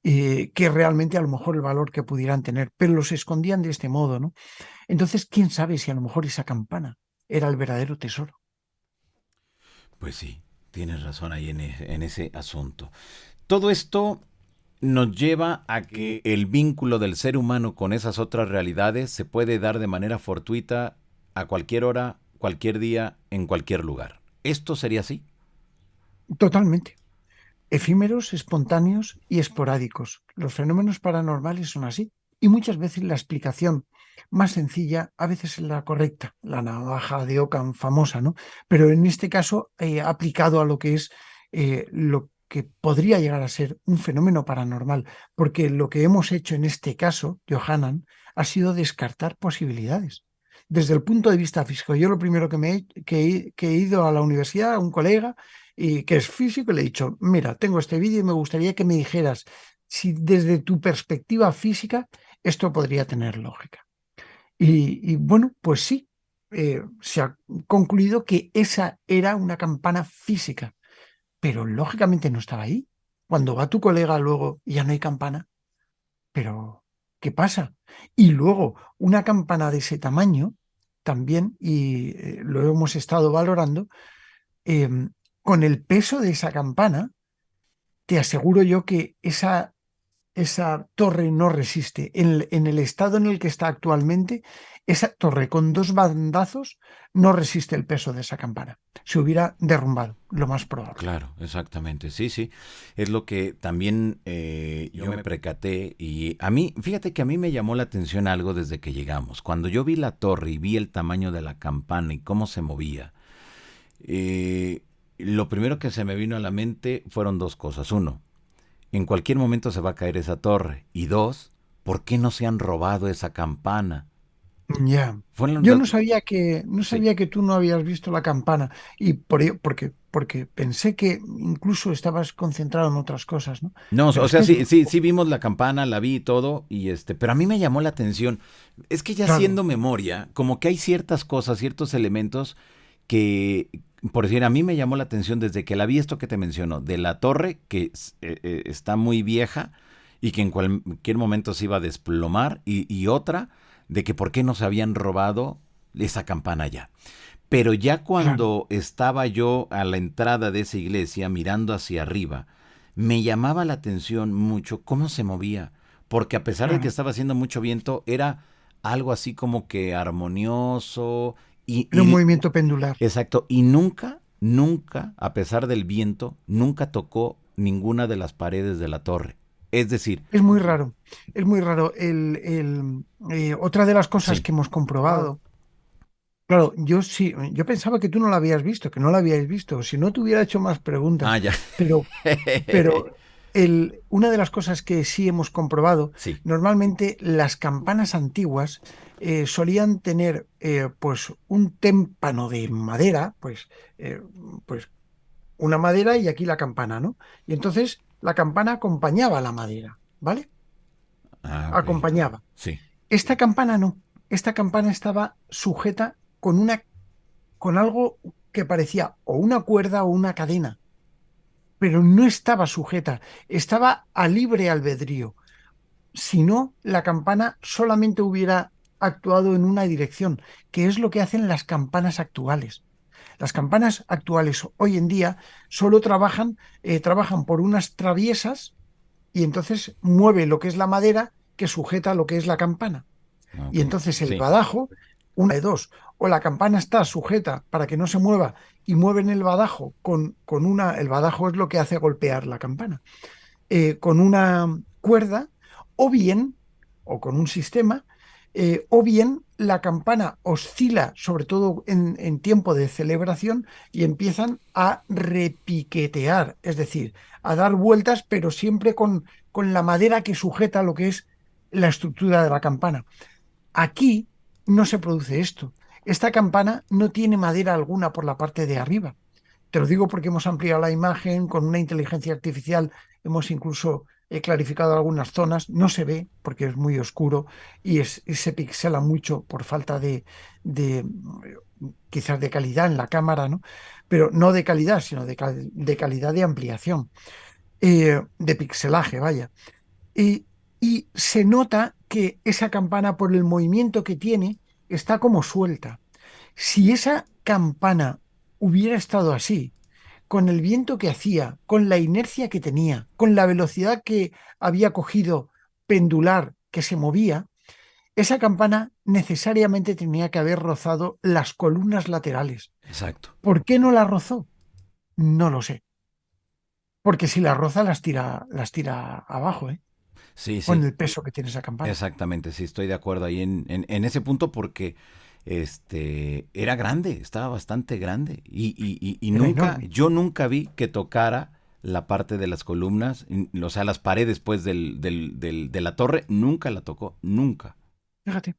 que realmente a lo mejor el valor que pudieran tener, pero los escondían de este modo, ¿no? Entonces, ¿quién sabe si a lo mejor esa campana era el verdadero tesoro? Pues sí, tienes razón ahí en ese asunto. Todo esto nos lleva a que el vínculo del ser humano con esas otras realidades se puede dar de manera fortuita a cualquier hora, cualquier día, en cualquier lugar. ¿Esto sería así? Totalmente. Efímeros, espontáneos y esporádicos. Los fenómenos paranormales son así. Y muchas veces la explicación más sencilla, a veces es la correcta, la navaja de Ockham famosa, ¿no? Pero en este caso, aplicado a lo que es lo que podría llegar a ser un fenómeno paranormal, porque lo que hemos hecho en este caso, Johanan, ha sido descartar posibilidades. Desde el punto de vista físico, yo lo primero que he ido a la universidad, a un colega, y que es físico, y le he dicho, mira, tengo este vídeo y me gustaría que me dijeras si desde tu perspectiva física esto podría tener lógica. Y bueno, pues sí, se ha concluido que esa era una campana física, pero lógicamente no estaba ahí. Cuando va tu colega luego y ya no hay campana, pero ¿qué pasa? Y luego una campana de ese tamaño también, y lo hemos estado valorando, em, con el peso de esa campana, te aseguro yo que esa torre no resiste. En el estado en el que está actualmente, esa torre con dos bandazos no resiste el peso de esa campana. Se hubiera derrumbado, lo más probable. Claro, exactamente. Sí, sí. Es lo que también yo me percaté y a mí, fíjate que a mí me llamó la atención algo desde que llegamos. Cuando yo vi la torre y vi el tamaño de la campana y cómo se movía, eh, lo primero que se me vino a la mente fueron dos cosas. Uno, en cualquier momento se va a caer esa torre. Y dos, ¿por qué no se han robado esa campana? Ya. Fueron Yo las... no Sí. sabía que tú no habías visto la campana y porque pensé que incluso estabas concentrado en otras cosas, ¿no? No, Pero o es sea, que es sí, sí, sí vimos la campana, la vi y todo, y pero a mí me llamó la atención. Es que ya claro, haciendo memoria, como que hay ciertas cosas, ciertos elementos que, por decir, a mí me llamó la atención desde que la vi esto que te menciono, de la torre, que está muy vieja y que en cualquier momento se iba a desplomar, y otra, de que por qué no se habían robado esa campana ya. Pero ya claro, cuando estaba yo a la entrada de esa iglesia mirando hacia arriba, me llamaba la atención mucho cómo se movía, porque a pesar de que claro. estaba haciendo mucho viento, era algo así como que armonioso Era un movimiento pendular. exacto, y nunca, nunca, a pesar del viento, nunca tocó ninguna de las paredes de la torre. Es decir, Es muy raro, es muy raro. Otra de las cosas sí. que hemos comprobado, claro, yo sí, yo pensaba que tú no la habías visto, que no la habíais visto, si no te hubiera hecho más preguntas, Ah, ya. pero, pero una de las cosas que sí hemos comprobado, Sí, normalmente las campanas antiguas solían tener pues un témpano de madera, pues una madera y aquí la campana, ¿no? Y entonces la campana acompañaba a la madera, ¿vale? ah, ok. Acompañaba. Sí. Esta campana no. Esta campana estaba sujeta con algo que parecía o una cuerda o una cadena. pero no estaba sujeta, estaba a libre albedrío. Si no, la campana solamente hubiera actuado en una dirección, que es lo que hacen las campanas actuales. Las campanas actuales hoy en día solo trabajan por unas traviesas y entonces mueve lo que es la madera que sujeta lo que es la campana. Y Ok, entonces el sí, badajo, una de dos, o la campana está sujeta para que no se mueva y mueven el badajo el badajo es lo que hace golpear la campana, con una cuerda, o bien, o con un sistema, o bien la campana oscila, sobre todo en tiempo de celebración, y empiezan a repiquetear, es decir, a dar vueltas, pero siempre con la madera que sujeta lo que es la estructura de la campana. Aquí no se produce esto. Esta campana no tiene madera alguna por la parte de arriba. Te lo digo porque hemos ampliado la imagen con una inteligencia artificial, hemos incluso clarificado algunas zonas, no se ve porque es muy oscuro y se pixela mucho por falta de, quizás de calidad en la cámara, ¿no? Pero no de calidad, sino de calidad de ampliación, de pixelaje, vaya. Y, y se nota que esa campana, por el movimiento que tiene, está como suelta. Si esa campana hubiera estado así, con el viento que hacía, con la inercia que tenía, con la velocidad que había cogido pendular que se movía, esa campana necesariamente tenía que haber rozado las columnas laterales. exacto. ¿Por qué no la rozó? No lo sé. Porque si la roza las tira abajo, ¿eh? Sí, Con sí, el peso que tiene esa campana. exactamente, sí, estoy de acuerdo ahí en ese punto porque era grande, estaba bastante grande y Era nunca, enorme. yo nunca vi que tocara la parte de las columnas, o sea, las paredes pues de la torre, nunca la tocó, nunca. Fíjate.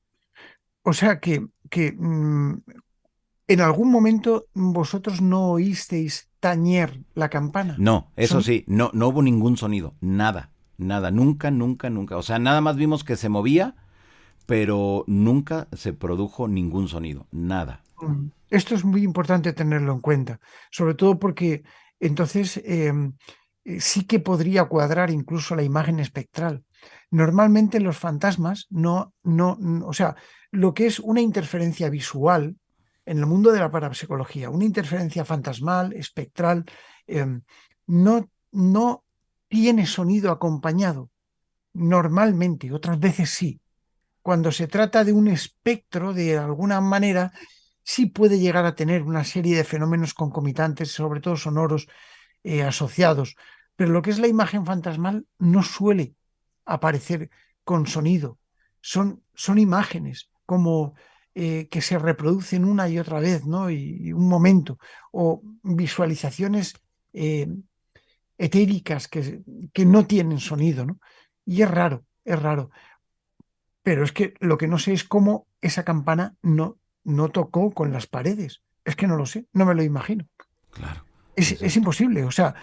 O sea que en algún momento vosotros no oísteis tañer la campana. No, eso Son, sí, no, no hubo ningún sonido, nada, nada, nunca, nunca, nunca. O sea, nada más vimos que se movía, pero nunca se produjo ningún sonido, nada. Esto es muy importante tenerlo en cuenta, sobre todo porque entonces sí que podría cuadrar incluso la imagen espectral. Normalmente los fantasmas o sea, lo que es una interferencia visual en el mundo de la parapsicología, una interferencia fantasmal, espectral, no tiene sonido acompañado. Normalmente, otras veces sí. Cuando se trata de un espectro, de alguna manera, sí puede llegar a tener una serie de fenómenos concomitantes, sobre todo sonoros, asociados. Pero lo que es la imagen fantasmal no suele aparecer con sonido. Son imágenes como que se reproducen una y otra vez, ¿no? Y un momento. O visualizaciones eh, etéricas que no tienen sonido, ¿no? Y es raro. Pero es que lo que no sé es cómo esa campana no tocó con las paredes. Es que no lo sé, no me lo imagino. Claro, Es exacto. imposible. O sea,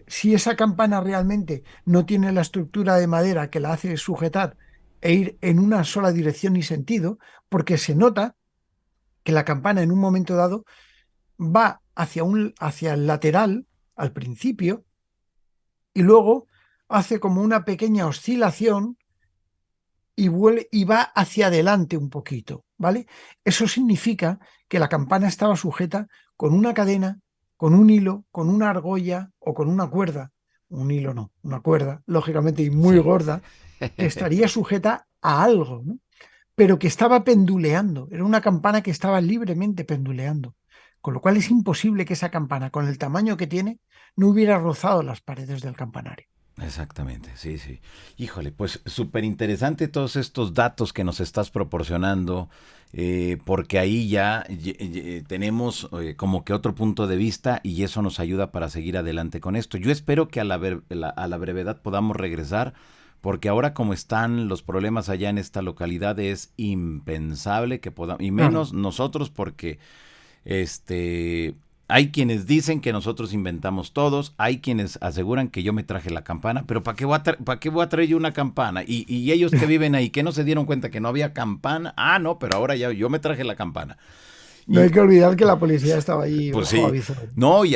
si esa campana realmente no tiene la estructura de madera que la hace sujetar e ir en una sola dirección y sentido, porque se nota que la campana en un momento dado va hacia el lateral al principio y luego hace como una pequeña oscilación y va hacia adelante un poquito, ¿vale? Eso significa que la campana estaba sujeta con una cadena, con un hilo, con una argolla o con una cuerda. Un hilo no, una cuerda, lógicamente, y muy Sí. gorda, que estaría sujeta a algo, ¿no? Pero que estaba penduleando. Era una campana que estaba libremente penduleando. Con lo cual es imposible que esa campana, con el tamaño que tiene, no hubiera rozado las paredes del campanario. Exactamente, sí, sí. Híjole, pues súper interesante todos estos datos que nos estás proporcionando, porque ahí ya tenemos como que otro punto de vista y eso nos ayuda para seguir adelante con esto. Yo espero que a la brevedad podamos regresar, porque ahora como están los problemas allá en esta localidad es impensable que podamos, y Claro. menos nosotros porque hay quienes dicen que nosotros inventamos todos, hay quienes aseguran que yo me traje la campana, pero ¿para qué para qué voy a traer yo una campana? Y ellos que viven ahí, que no se dieron cuenta que no había campana, ah, no, pero ahora ya yo me traje la campana. No hay que olvidar que la policía estaba allí Pues ojo a sí, visor. no, y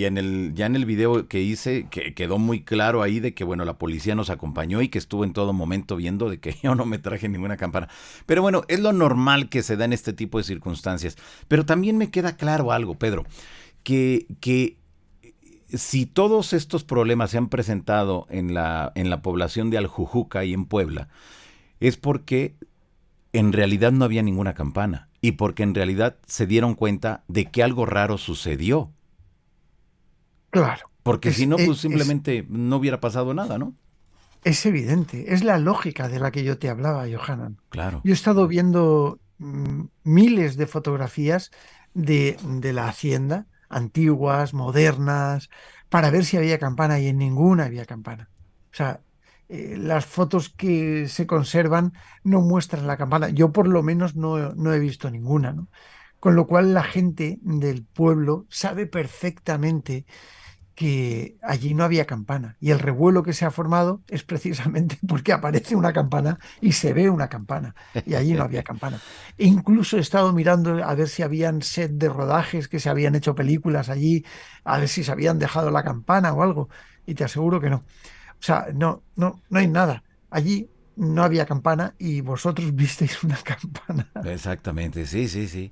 en ya en el video que hice, que quedó muy claro ahí de que, bueno, la policía nos acompañó y que estuvo en todo momento viendo de que yo no me traje ninguna campana. Pero bueno, es lo normal que se da en este tipo de circunstancias. Pero también me queda claro algo, Pedro, que si todos estos problemas se han presentado en la población de Aljujuca y en Puebla, es porque en realidad no había ninguna campana y porque en realidad se dieron cuenta de que algo raro sucedió. Claro, Porque si es, no, e- pues es, simplemente no hubiera pasado nada, ¿no? es evidente, es la lógica de la que yo te hablaba, Johanan. Claro. Yo he estado viendo miles de fotografías de la hacienda, antiguas, modernas, para ver si había campana y en ninguna había campana. O sea, las fotos que se conservan no muestran la campana. Yo por lo menos no he visto ninguna, ¿no? Con lo cual la gente del pueblo sabe perfectamente que allí no había campana y el revuelo que se ha formado es precisamente porque aparece una campana y se ve una campana y allí no había campana. E incluso he estado mirando a ver si habían set de rodajes, que se habían hecho películas allí, a ver si se habían dejado la campana o algo y te aseguro que no. O sea, no hay nada. Allí no había campana y vosotros visteis una campana. Exactamente, sí, sí, sí.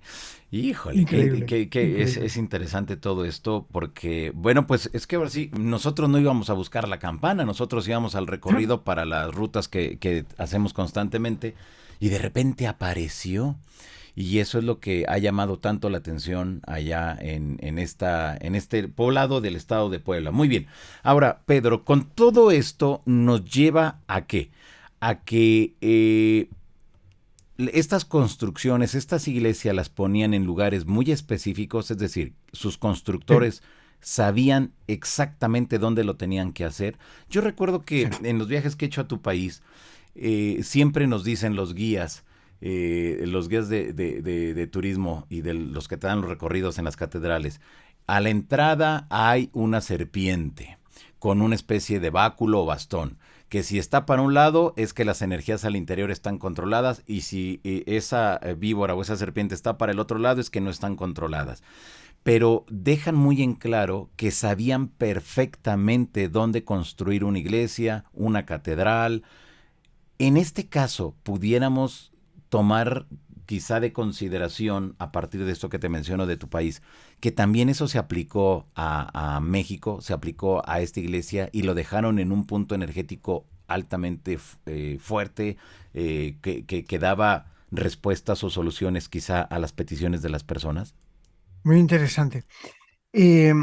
Híjole, Increíble, es increíble. interesante todo esto porque, bueno, pues es que ahora sí, nosotros no íbamos a buscar la campana, nosotros íbamos al recorrido para las rutas que hacemos constantemente y de repente apareció. Y eso es lo que ha llamado tanto la atención allá en este poblado del estado de Puebla. Muy bien. Ahora, Pedro, con todo esto nos lleva a qué? A que estas construcciones, estas iglesias las ponían en lugares muy específicos, es decir, sus Sí, constructores sabían exactamente dónde lo tenían que hacer. Yo recuerdo sí. que en los viajes que he hecho a tu país, siempre nos dicen los guías de turismo y de los que te dan los recorridos en las catedrales, a la entrada hay una serpiente con una especie de báculo o bastón que si está para un lado es que las energías al interior están controladas y si esa víbora o esa serpiente está para el otro lado es que no están controladas. Pero dejan muy en claro que sabían perfectamente dónde construir una iglesia, una catedral. En este caso, pudiéramos tomar quizá de consideración, a partir de esto que te menciono de tu país, que también eso se aplicó a México, se aplicó a esta iglesia y lo dejaron en un punto energético altamente fuerte, que daba respuestas o soluciones quizá a las peticiones de las personas. Muy interesante. Eh,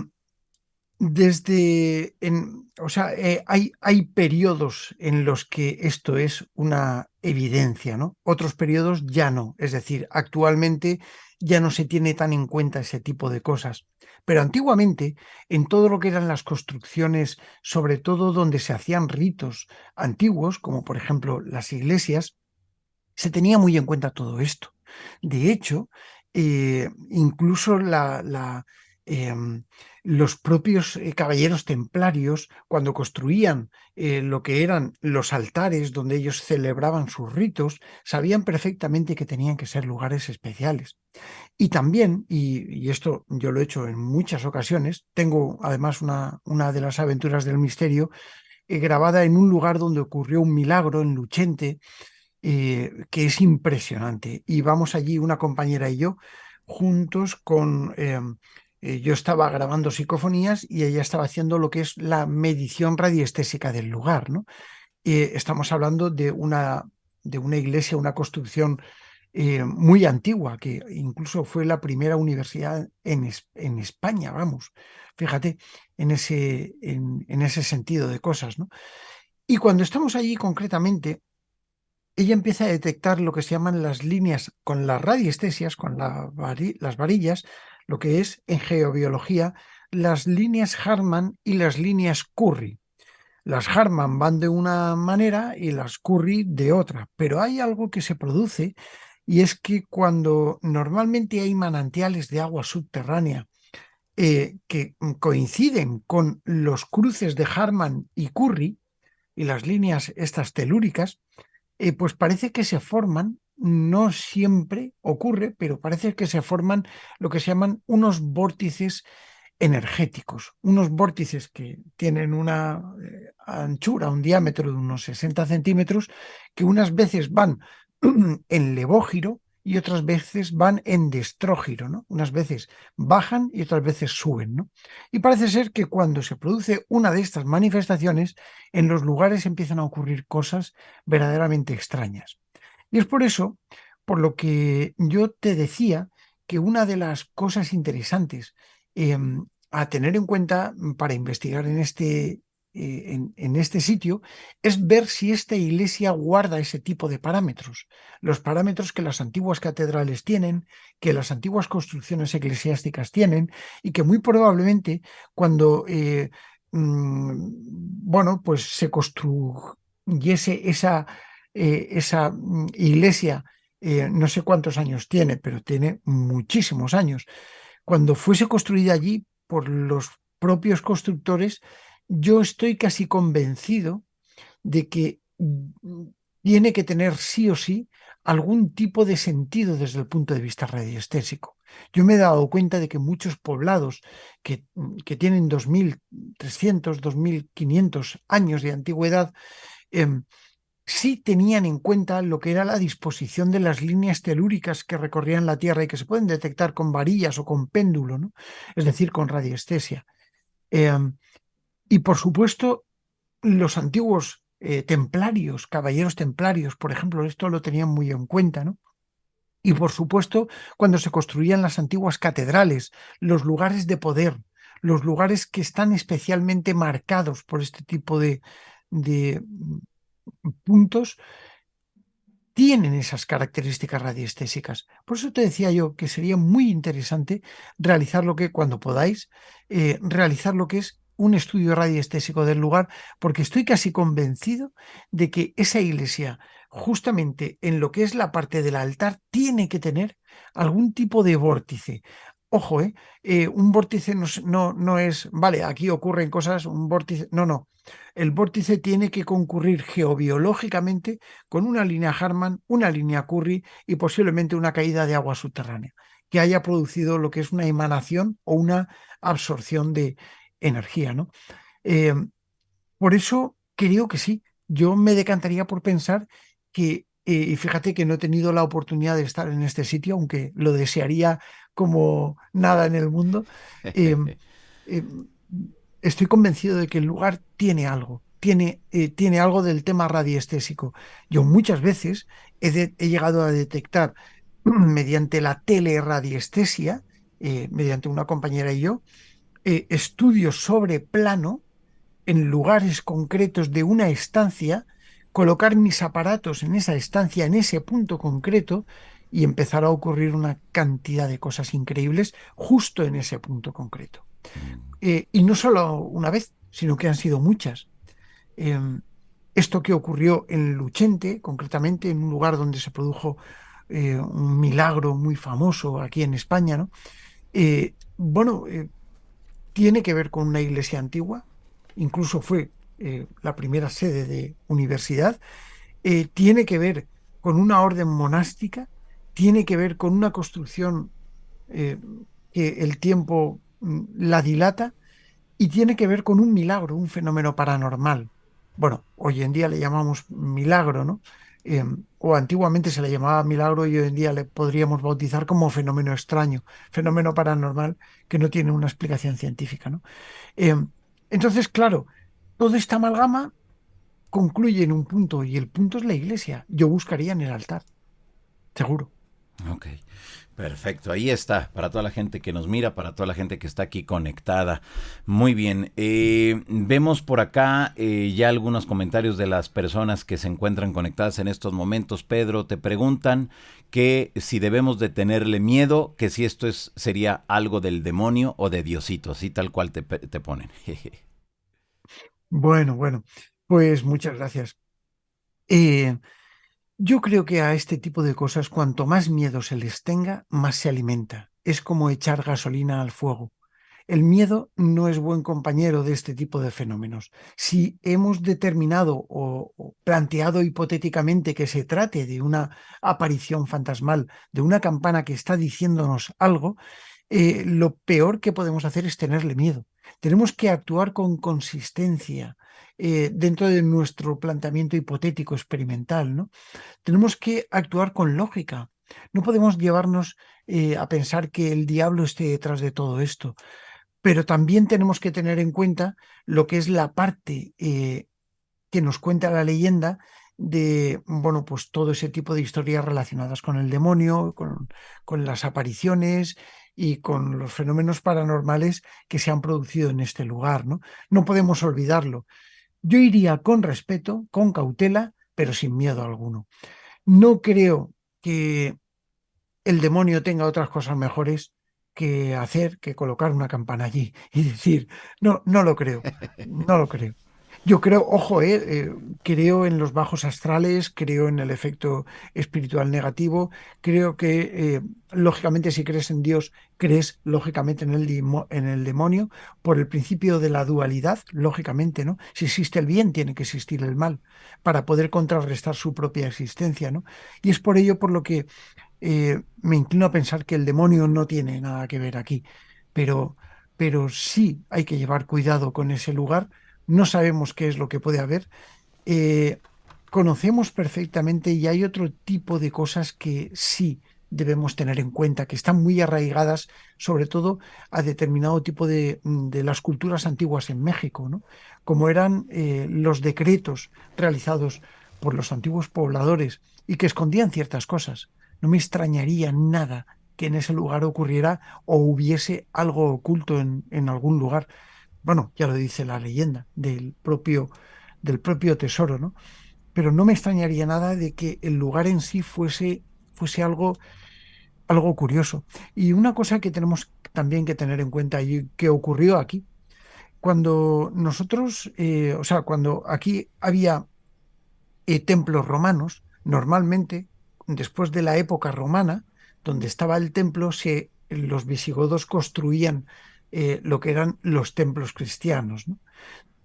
o sea, hay periodos en los que esto es una evidencia, ¿no? Otros periodos ya no. Es decir, actualmente ya no se tiene tan en cuenta ese tipo de cosas. Pero antiguamente, en todo lo que eran las construcciones, sobre todo donde se hacían ritos antiguos, como por ejemplo las iglesias, se tenía muy en cuenta todo esto. De hecho, incluso em, los propios caballeros templarios, cuando construían lo que eran los altares donde ellos celebraban sus ritos, sabían perfectamente que tenían que ser lugares especiales. Y también, y esto yo lo he hecho en muchas ocasiones, tengo además una de las aventuras del misterio grabada en un lugar donde ocurrió un milagro en Luchente, que es impresionante. Y vamos allí, una compañera y yo, juntos yo estaba grabando psicofonías y ella estaba haciendo lo que es la medición radiestésica del lugar, ¿no? Estamos hablando de una iglesia, una construcción muy antigua, que incluso fue la primera universidad en España, vamos. Fíjate, en ese sentido de cosas, ¿no? Y cuando estamos allí concretamente, ella empieza a detectar lo que se llaman las líneas con las radiestesias, con las varillas, lo que es en geobiología las líneas Hartmann y las líneas Curry. Las Hartmann van de una manera y las Curry de otra, pero hay algo que se produce y es que cuando normalmente hay manantiales de agua subterránea que coinciden con los cruces de Hartmann y Curry y las líneas estas telúricas, pues parece que se forman no siempre ocurre, pero parece que se forman lo que se llaman unos vórtices energéticos, unos vórtices que tienen una anchura, un diámetro de unos 60 centímetros, que unas veces van en levógiro y otras veces van en destrógiro, ¿no? Unas veces bajan y otras veces suben, ¿no? Y parece ser que cuando se produce una de estas manifestaciones, en los lugares empiezan a ocurrir cosas verdaderamente extrañas. Y es por eso, por lo que yo te decía, que una de las cosas interesantes eh, a tener en cuenta para investigar en este sitio es ver si esta iglesia guarda ese tipo de parámetros, los parámetros que las antiguas catedrales tienen, que las antiguas construcciones eclesiásticas tienen, y que muy probablemente cuando bueno, pues se construyese esa iglesia, no sé cuántos años tiene, pero tiene muchísimos años. Cuando fuese construida allí por los propios constructores, yo estoy casi convencido de que tiene que tener sí o sí algún tipo de sentido desde el punto de vista radiestésico. Yo me he dado cuenta de que muchos poblados que tienen 2300, 2500 años de antigüedad, eh, sí tenían en cuenta lo que era la disposición de las líneas telúricas que recorrían la Tierra y que se pueden detectar con varillas o con péndulo, ¿no? Es decir, con radiestesia. Eh, y por supuesto, los antiguos templarios, caballeros templarios, por ejemplo, esto lo tenían muy en cuenta, ¿no? Y por supuesto, cuando se construían las antiguas catedrales, los lugares de poder, los lugares que están especialmente marcados por este tipo de puntos, tienen esas características radiestésicas. Por eso te decía yo que sería muy interesante realizar lo que, cuando podáis, realizar lo que es un estudio radiestésico del lugar, porque estoy casi convencido de que esa iglesia, justamente en lo que es la parte del altar, tiene que tener algún tipo de vórtice. Ojo, un vórtice no es, vale, aquí ocurren cosas, un vórtice, no, no. El vórtice tiene que concurrir geobiológicamente con una línea Hartmann, una línea Curry y posiblemente una caída de agua subterránea, que haya producido lo que es una emanación o una absorción de energía, ¿no? Eh, por eso creo que sí, yo me decantaría por pensar que, y fíjate que no he tenido la oportunidad de estar en este sitio, aunque lo desearía como nada en el mundo. eh, eh, Estoy convencido de que el lugar tiene algo, tiene algo del tema radiestésico. Yo muchas veces he llegado a detectar mediante la teleradiestesia, mediante una compañera y yo, estudios sobre plano en lugares concretos de una estancia, colocar mis aparatos en esa estancia, en ese punto concreto, y empezar a ocurrir una cantidad de cosas increíbles justo en ese punto concreto. Y no solo una vez, sino que han sido muchas. Eh, Esto que ocurrió en Luchente, concretamente en un lugar donde se produjo un milagro muy famoso aquí en España, ¿no? Bueno, tiene que ver con una iglesia antigua, incluso fue la primera sede de universidad, tiene que ver con una orden monástica, tiene que ver con una construcción eh, que el tiempo la dilata, y tiene que ver con un milagro, un fenómeno paranormal. Bueno, hoy en día le llamamos milagro, ¿no? O antiguamente se le llamaba milagro y hoy en día le podríamos bautizar como fenómeno extraño, fenómeno paranormal que no tiene una explicación científica, ¿no? Eh, entonces, claro, toda esta amalgama concluye en un punto y el punto es la iglesia. Yo buscaría en el altar, seguro. Ok, perfecto. Ahí está, para toda la gente que nos mira, para toda la gente que está aquí conectada. Muy bien. Vemos por acá ya algunos comentarios de las personas que se encuentran conectadas en estos momentos. Pedro, te preguntan que si debemos de tenerle miedo, que si esto sería algo del demonio o de Diosito, así tal cual te ponen. Bueno, bueno, pues muchas gracias. Eh, Yo creo que a este tipo de cosas, cuanto más miedo se les tenga, más se alimenta. Es como echar gasolina al fuego. El miedo no es buen compañero de este tipo de fenómenos. Si hemos determinado planteado hipotéticamente que se trate de una aparición fantasmal, de una campana que está diciéndonos algo, lo peor que podemos hacer es tenerle miedo. Tenemos que actuar con consistencia dentro de nuestro planteamiento hipotético experimental, ¿no? Tenemos que actuar con lógica. No podemos llevarnos a pensar que el diablo esté detrás de todo esto, pero también tenemos que tener en cuenta lo que es la parte que nos cuenta la leyenda de, bueno, pues todo ese tipo de historias relacionadas con el demonio, con las apariciones y con los fenómenos paranormales que se han producido en este lugar, ¿no? No podemos olvidarlo. Yo iría con respeto, con cautela, pero sin miedo alguno. No creo que el demonio tenga otras cosas mejores que hacer que colocar una campana allí y decir, no, no lo creo, no lo creo. Yo creo, ojo, creo en los bajos astrales, creo en el efecto espiritual negativo, creo que, lógicamente, si crees en Dios, crees, lógicamente, en el demonio, por el principio de la dualidad, lógicamente, ¿no? Si existe el bien, tiene que existir el mal, para poder contrarrestar su propia existencia, ¿no? Y es por ello por lo que me inclino a pensar que el demonio no tiene nada que ver aquí, pero, pero sí hay que llevar cuidado con ese lugar. No sabemos qué es lo que puede haber. Eh, Conocemos perfectamente y hay otro tipo de cosas que sí debemos tener en cuenta, que están muy arraigadas, sobre todo a determinado tipo de las culturas antiguas en México, ¿no? Como eran los decretos realizados por los antiguos pobladores y que escondían ciertas cosas. No me extrañaría nada que en ese lugar ocurriera o hubiese algo oculto en algún lugar. Bueno, ya lo dice la leyenda del propio tesoro, ¿no? Pero no me extrañaría nada de que el lugar en sí fuese algo curioso. Y una cosa que tenemos también que tener en cuenta y que ocurrió aquí, cuando nosotros, o sea, cuando aquí había templos romanos, normalmente, después de la época romana, donde estaba el templo, los visigodos construían lo que eran los templos cristianos, ¿no?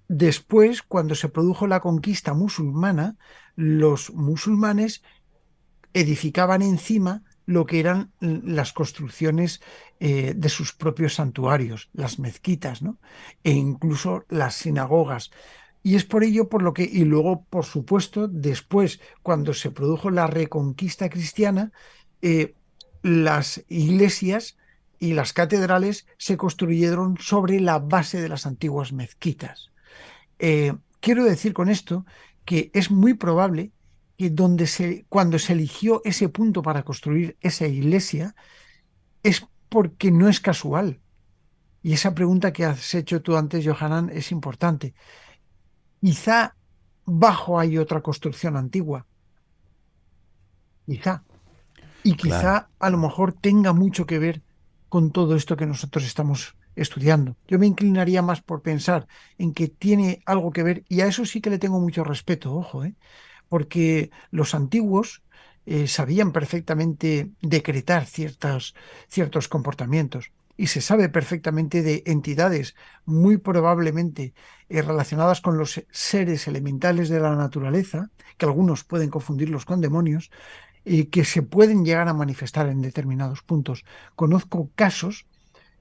Después, cuando se produjo la conquista musulmana, los musulmanes edificaban encima lo que eran las construcciones de sus propios santuarios, las mezquitas, ¿no? E incluso las sinagogas. Y es por ello por lo que, y luego, por supuesto, después, cuando se produjo la reconquista cristiana, eh, las iglesias y las catedrales se construyeron sobre la base de las antiguas mezquitas. Quiero decir con esto que es muy probable que cuando se eligió ese punto para construir esa iglesia es porque no es casual. Y esa pregunta que has hecho tú antes, Johanan, es importante. Quizá bajo hay otra construcción antigua, quizá. Y Claro. quizá a lo mejor tenga mucho que ver con todo esto que nosotros estamos estudiando. Yo me inclinaría más por pensar en que tiene algo que ver, y a eso sí que le tengo mucho respeto, ojo, porque los antiguos sabían perfectamente decretar ciertos comportamientos. Y se sabe perfectamente de entidades muy probablemente relacionadas con los seres elementales de la naturaleza, que algunos pueden confundirlos con demonios, que se pueden llegar a manifestar en determinados puntos. Conozco casos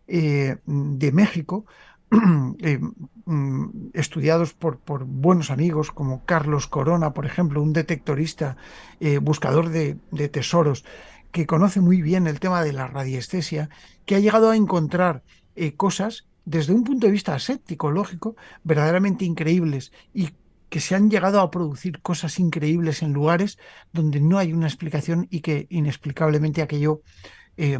de México, eh, estudiados por buenos amigos como Carlos Corona, por ejemplo, un detectorista, buscador de tesoros, que conoce muy bien el tema de la radiestesia, que ha llegado a encontrar cosas desde un punto de vista aséptico, lógico, verdaderamente increíbles y que se han llegado a producir cosas increíbles en lugares donde no hay una explicación y que inexplicablemente aquello eh,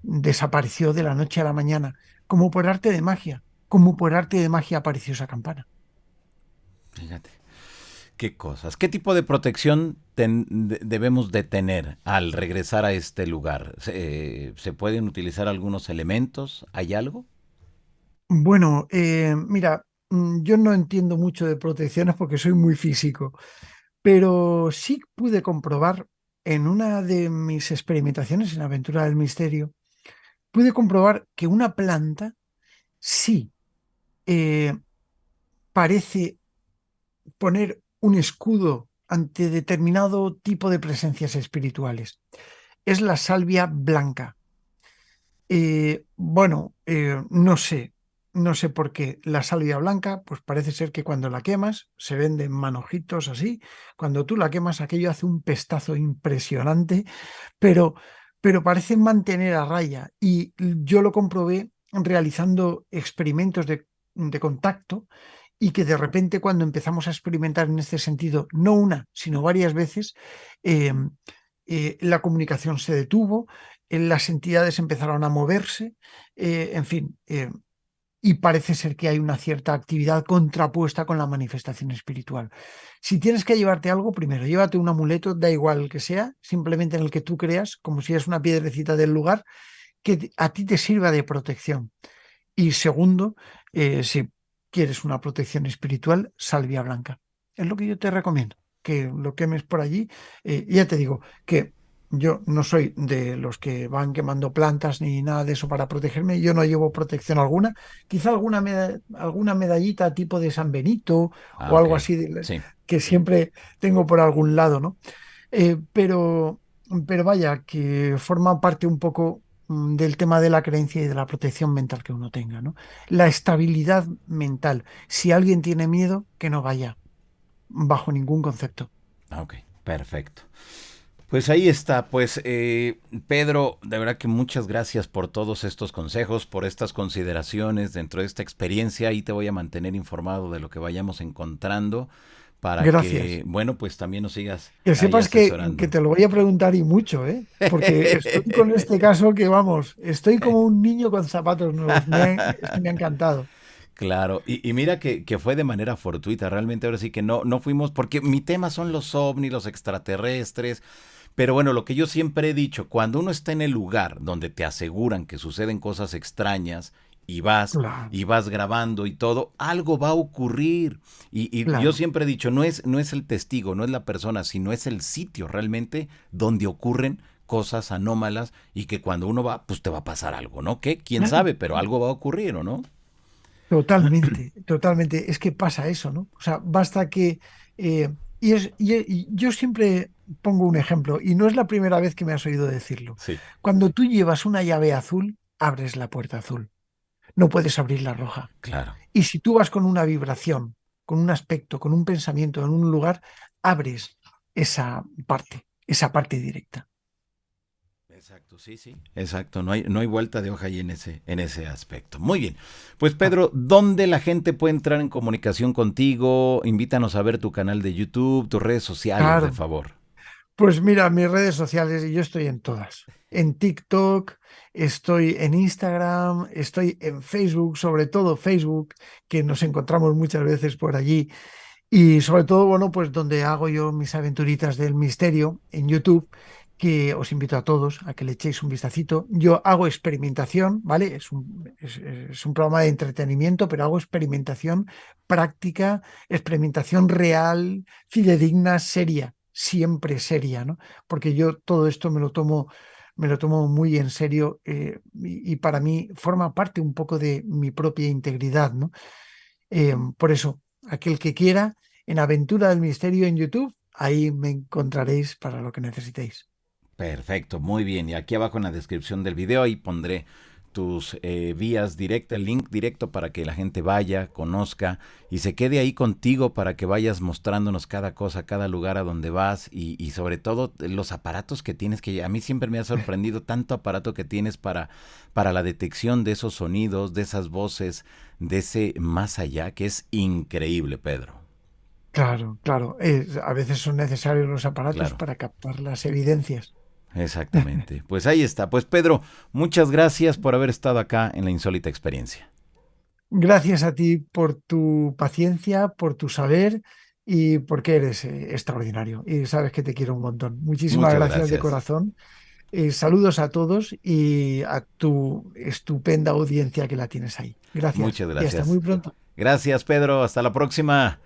desapareció de la noche a la mañana, como por arte de magia, como por arte de magia apareció esa campana. Fíjate. ¿Qué cosas? ¿Qué tipo de protección debemos de tener al regresar a este lugar? ¿Se pueden utilizar algunos elementos? ¿Hay algo? Bueno, mira, yo no entiendo mucho de protecciones porque soy muy físico, pero sí pude comprobar en una de mis experimentaciones en Aventura del Misterio, pude comprobar que una planta sí eh, parece poner un escudo ante determinado tipo de presencias espirituales. Es la salvia blanca. Bueno, no sé por qué la salvia blanca, pues parece ser que cuando la quemas, se venden manojitos así, cuando tú la quemas aquello hace un pestazo impresionante, pero, pero parece mantener a raya. Y yo lo comprobé realizando experimentos de contacto y que de repente cuando empezamos a experimentar en este sentido, no una, sino varias veces, eh, la comunicación se detuvo, las entidades empezaron a moverse, en fin, y parece ser que hay una cierta actividad contrapuesta con la manifestación espiritual. Si tienes que llevarte algo, primero, llévate un amuleto, da igual el que sea, simplemente en el que tú creas, como si es una piedrecita del lugar, que a ti te sirva de protección. Y segundo, si quieres una protección espiritual, salvia blanca. Es lo que yo te recomiendo, que lo quemes por allí. Ya te digo que yo no soy de los que van quemando plantas ni nada de eso para protegerme. Yo no llevo protección alguna. Quizá alguna medallita tipo de San Benito Ah, o ok. algo así Sí. que siempre tengo por algún lado, ¿no? Eh, pero, pero vaya, que forma parte un poco del tema de la creencia y de la protección mental que uno tenga, ¿no? La estabilidad mental. Si alguien tiene miedo, que no vaya, bajo ningún concepto. Ah, ok, perfecto. Pues ahí está, pues Pedro, de verdad que muchas gracias por todos estos consejos, por estas consideraciones dentro de esta experiencia y te voy a mantener informado de lo que vayamos encontrando para que, Gracias. bueno, pues también nos sigas Que ahí sepas que asesorando. te lo voy a preguntar y mucho, ¿eh? Porque estoy con este caso que, vamos, estoy como un niño con zapatos nuevos. Es que me ha encantado. Claro, y mira que fue de manera fortuita, realmente ahora sí que no fuimos, porque mi tema son los ovnis, los extraterrestres, pero bueno, lo que yo siempre he dicho, cuando uno está en el lugar donde te aseguran que suceden cosas extrañas y vas, Claro, y vas grabando y todo, algo va a ocurrir. Y yo claro. siempre he dicho, no es el testigo, no es la persona, sino es el sitio realmente donde ocurren cosas anómalas y que cuando uno va, pues te va a pasar algo, ¿no? ¿Qué? ¿Quién Claro. sabe? Pero algo va a ocurrir, ¿o no? Totalmente, totalmente. Es que pasa eso, ¿no? O sea, basta que... y yo siempre pongo un ejemplo, y no es la primera vez que me has oído decirlo. Sí, Cuando tú llevas una llave azul, abres la puerta azul. No puedes abrir la roja. claro. Y si tú vas con una vibración, con un aspecto, con un pensamiento en un lugar, abres esa parte directa. Exacto, sí, sí. Exacto, no hay vuelta de hoja ahí en ese aspecto. Muy bien. Pues Ah, Pedro, ¿dónde la gente puede entrar en comunicación contigo? Invítanos a ver tu canal de YouTube, tus redes sociales, de claro. favor. Pues mira, mis redes sociales, y yo estoy en todas. En TikTok, estoy en Instagram, estoy en Facebook, sobre todo Facebook, que nos encontramos muchas veces por allí. Y sobre todo, bueno, pues donde hago yo mis aventuritas del misterio en YouTube, que os invito a todos a que le echéis un vistacito. Yo hago experimentación, ¿vale? Es un programa de entretenimiento, pero hago experimentación práctica, experimentación real, fidedigna, seria, siempre seria, ¿no? Porque yo todo esto me lo tomo muy en serio, y para mí forma parte un poco de mi propia integridad, ¿no? Por eso, aquel que quiera, en Aventura del Misterio en YouTube, ahí me encontraréis para lo que necesitéis. Perfecto, muy bien. Y aquí abajo en la descripción del video ahí pondré tus vías directas, el link directo para que la gente vaya, conozca y se quede ahí contigo para que vayas mostrándonos cada cosa, cada lugar a donde vas y sobre todo los aparatos que tienes, que a mí siempre me ha sorprendido tanto aparato que tienes para la detección de esos sonidos, de esas voces, de ese más allá, que es increíble, Pedro. Claro, claro. A veces son necesarios los aparatos Claro. para captar las evidencias. Exactamente. Pues ahí está. Pues Pedro, muchas gracias por haber estado acá en la insólita experiencia. Gracias a ti por tu paciencia, por tu saber y porque eres extraordinario. Y sabes que te quiero un montón. Muchísimas Muchas gracias de gracias. corazón. Saludos a todos y a tu estupenda audiencia que la tienes ahí. Gracias Muchas y hasta muy gracias. pronto. Gracias, Pedro. Hasta la próxima.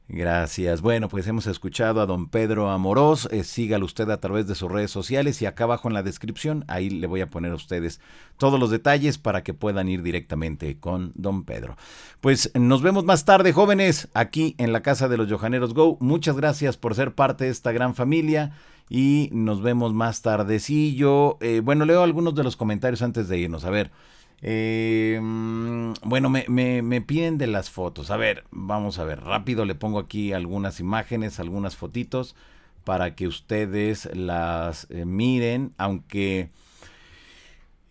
Gracias. Bueno, pues hemos escuchado a don Pedro Amorós. Sígalo usted a través de sus redes sociales y acá abajo en la descripción, ahí le voy a poner a ustedes todos los detalles para que puedan ir directamente con don Pedro. Pues nos vemos más tarde, jóvenes, aquí en la casa de los Johaneros Go. Muchas gracias por ser parte de esta gran familia y nos vemos más tardecillo. Bueno, leo algunos de los comentarios antes de irnos. A ver. Bueno, me piden de las fotos. A ver, vamos a ver. Rápido le pongo aquí algunas imágenes, algunas fotitos para que ustedes las miren. Aunque,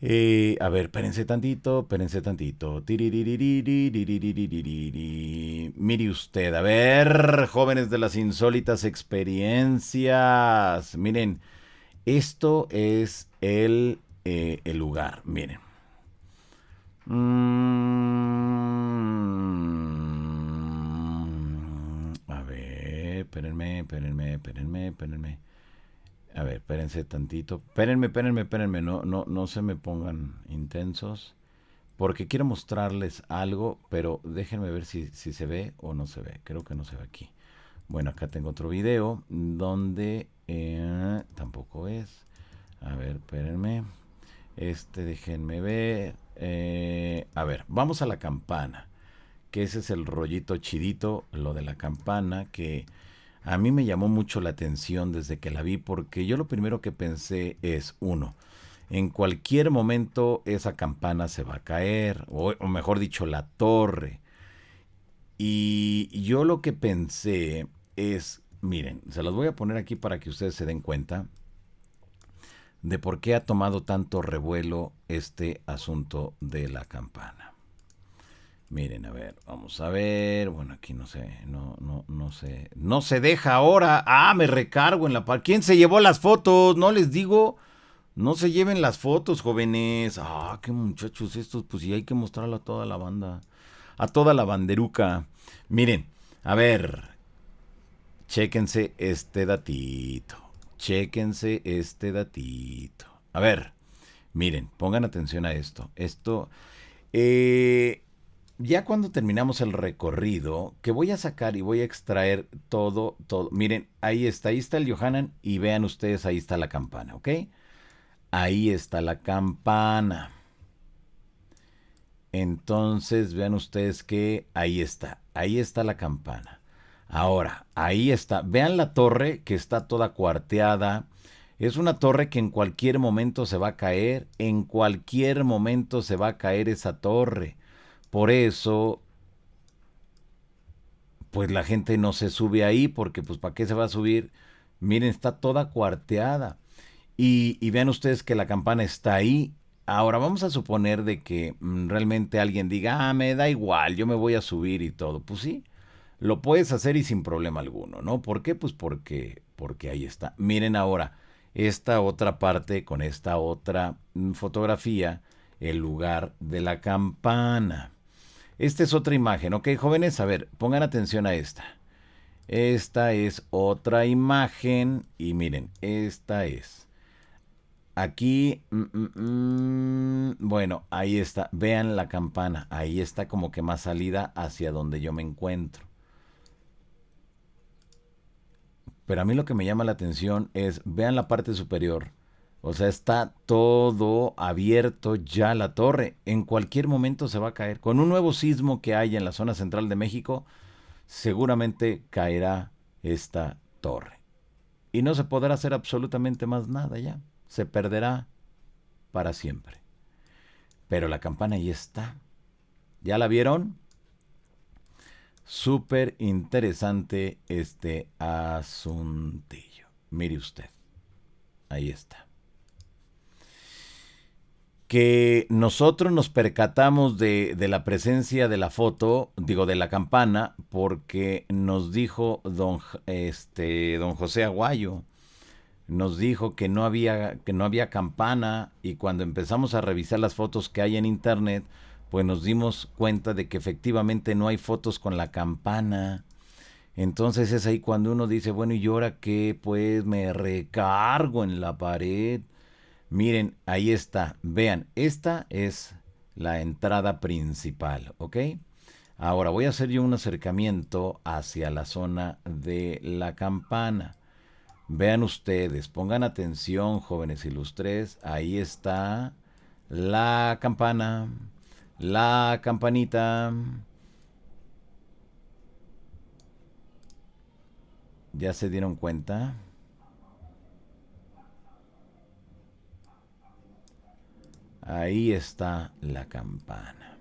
a ver, espérense tantito, espérense tantito. Mire usted, a ver, jóvenes de las insólitas experiencias. Miren, esto es el lugar. Miren. A ver, espérenme. A ver, espérense tantito. Espérenme. No se me pongan intensos. Porque quiero mostrarles algo, pero déjenme ver si se ve o no se ve. Creo que no se ve aquí. Bueno, acá tengo otro video donde tampoco es. A ver, espérenme. Déjenme ver. A ver, vamos a la campana. Que ese es el rollito chidito, lo de la campana, que a mí me llamó mucho la atención desde que la vi, porque yo lo primero que pensé es, uno, en cualquier momento esa campana se va a caer, o mejor dicho, la torre. Y yo lo que pensé es, miren, se los voy a poner aquí para que ustedes se den cuenta de por qué ha tomado tanto revuelo este asunto de la campana. Miren, a ver, vamos a ver. Bueno, aquí no sé, no sé. No se deja ahora. Ah, me recargo en la par. ¿Quién se llevó las fotos? No les digo. No se lleven las fotos, jóvenes. Ah, qué muchachos estos. Pues sí, hay que mostrarlo a toda la banda. A toda la banderuca. Miren, a ver. Chéquense este datito. Chéquense este datito. A ver, miren, pongan atención a esto. Eh, ya cuando terminamos el recorrido, que voy a sacar y voy a extraer todo. Miren, ahí está el Johanan y vean ustedes, ahí está la campana, ¿ok? Ahí está la campana. Entonces vean ustedes que ahí está la campana. Ahora, ahí está. Vean la torre que está toda cuarteada. Es una torre que en cualquier momento se va a caer. En cualquier momento se va a caer esa torre. Por eso, pues la gente no se sube ahí porque pues ¿para qué se va a subir? Miren, está toda cuarteada. Y vean ustedes que la campana está ahí. Ahora vamos a suponer de que realmente alguien diga, me da igual, yo me voy a subir y todo. Pues sí, lo puedes hacer y sin problema alguno, ¿no? ¿Por qué? Pues porque ahí está. Miren ahora esta otra parte con esta otra fotografía, el lugar de la campana. Esta es otra imagen, ¿ok, jóvenes? A ver, pongan atención a esta. Esta es otra imagen y miren, esta es. Aquí, bueno, ahí está. Vean la campana. Ahí está como que más salida hacia donde yo me encuentro. Pero a mí lo que me llama la atención es, vean la parte superior. O sea, está todo abierto ya la torre. En cualquier momento se va a caer. Con un nuevo sismo que haya en la zona central de México, seguramente caerá esta torre. Y no se podrá hacer absolutamente más nada ya. Se perderá para siempre. Pero la campana ahí está. ¿Ya la vieron? Súper interesante este asuntillo. Mire usted. Ahí está. Que nosotros nos percatamos de la presencia de la foto, digo, de la campana, porque nos dijo don José Aguayo, nos dijo que no había campana, y cuando empezamos a revisar las fotos que hay en internet, pues nos dimos cuenta de que efectivamente no hay fotos con la campana. Entonces es ahí cuando uno dice, bueno, ¿y ahora qué? Pues me recargo en la pared. Miren, ahí está. Vean, esta es la entrada principal, ¿ok? Ahora voy a hacer yo un acercamiento hacia la zona de la campana. Vean ustedes, pongan atención, jóvenes ilustres, ahí está la campana, la campanita. ¿Ya se dieron cuenta? Ahí está la campana.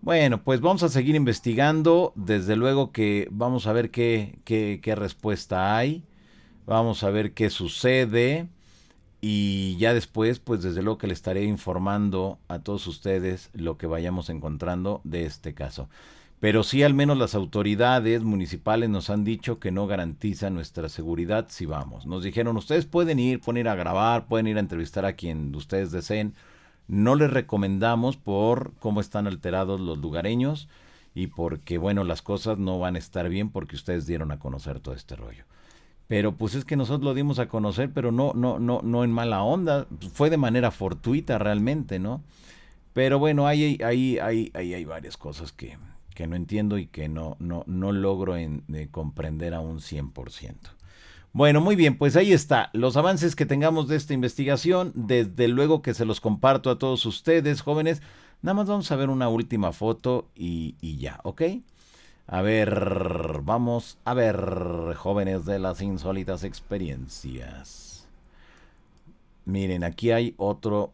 Bueno, pues vamos a seguir investigando. Desde luego que vamos a ver qué respuesta hay. Vamos a ver qué sucede. Y ya después, pues desde luego que le estaré informando a todos ustedes lo que vayamos encontrando de este caso. Pero sí, al menos las autoridades municipales nos han dicho que no garantizan nuestra seguridad si vamos. Nos dijeron, ustedes pueden ir a grabar, pueden ir a entrevistar a quien ustedes deseen. No les recomendamos por cómo están alterados los lugareños y porque, bueno, las cosas no van a estar bien porque ustedes dieron a conocer todo este rollo. Pero pues es que nosotros lo dimos a conocer, pero no en mala onda. Fue de manera fortuita realmente, ¿no? Pero bueno, hay varias cosas que no entiendo y que no logro comprender a un 100%. Bueno, muy bien, pues ahí está. Los avances que tengamos de esta investigación, desde luego que se los comparto a todos ustedes, jóvenes. Nada más vamos a ver una última foto y ya, ¿ok? A ver, vamos a ver, jóvenes de las insólitas experiencias. Miren, aquí hay otro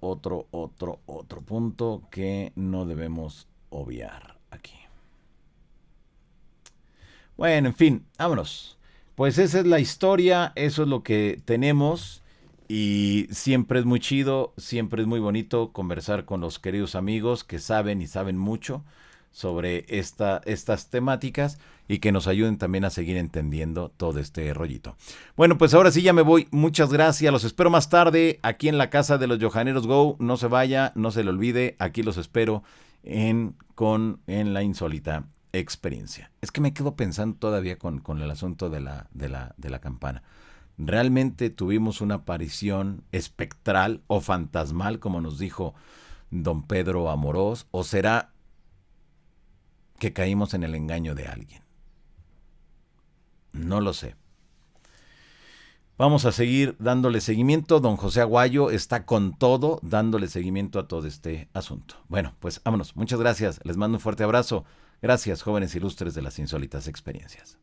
punto que no debemos obviar aquí. Bueno, en fin, vámonos. Pues esa es la historia, eso es lo que tenemos y siempre es muy chido, siempre es muy bonito conversar con los queridos amigos que saben y saben mucho sobre estas temáticas y que nos ayuden también a seguir entendiendo todo este rollito. Bueno, pues ahora sí ya me voy. Muchas gracias. Los espero más tarde aquí en la casa de los Johaneros Go. No se vaya, no se le olvide. Aquí los espero en la insólita experiencia. Es que me quedo pensando todavía con el asunto de la campana. ¿Realmente tuvimos una aparición espectral o fantasmal, como nos dijo don Pedro Amorós? ¿O será que caímos en el engaño de alguien? No lo sé. Vamos a seguir dándole seguimiento. Don José Aguayo está con todo, dándole seguimiento a todo este asunto. Bueno, pues vámonos. Muchas gracias. Les mando un fuerte abrazo. Gracias, jóvenes ilustres de las insólitas experiencias.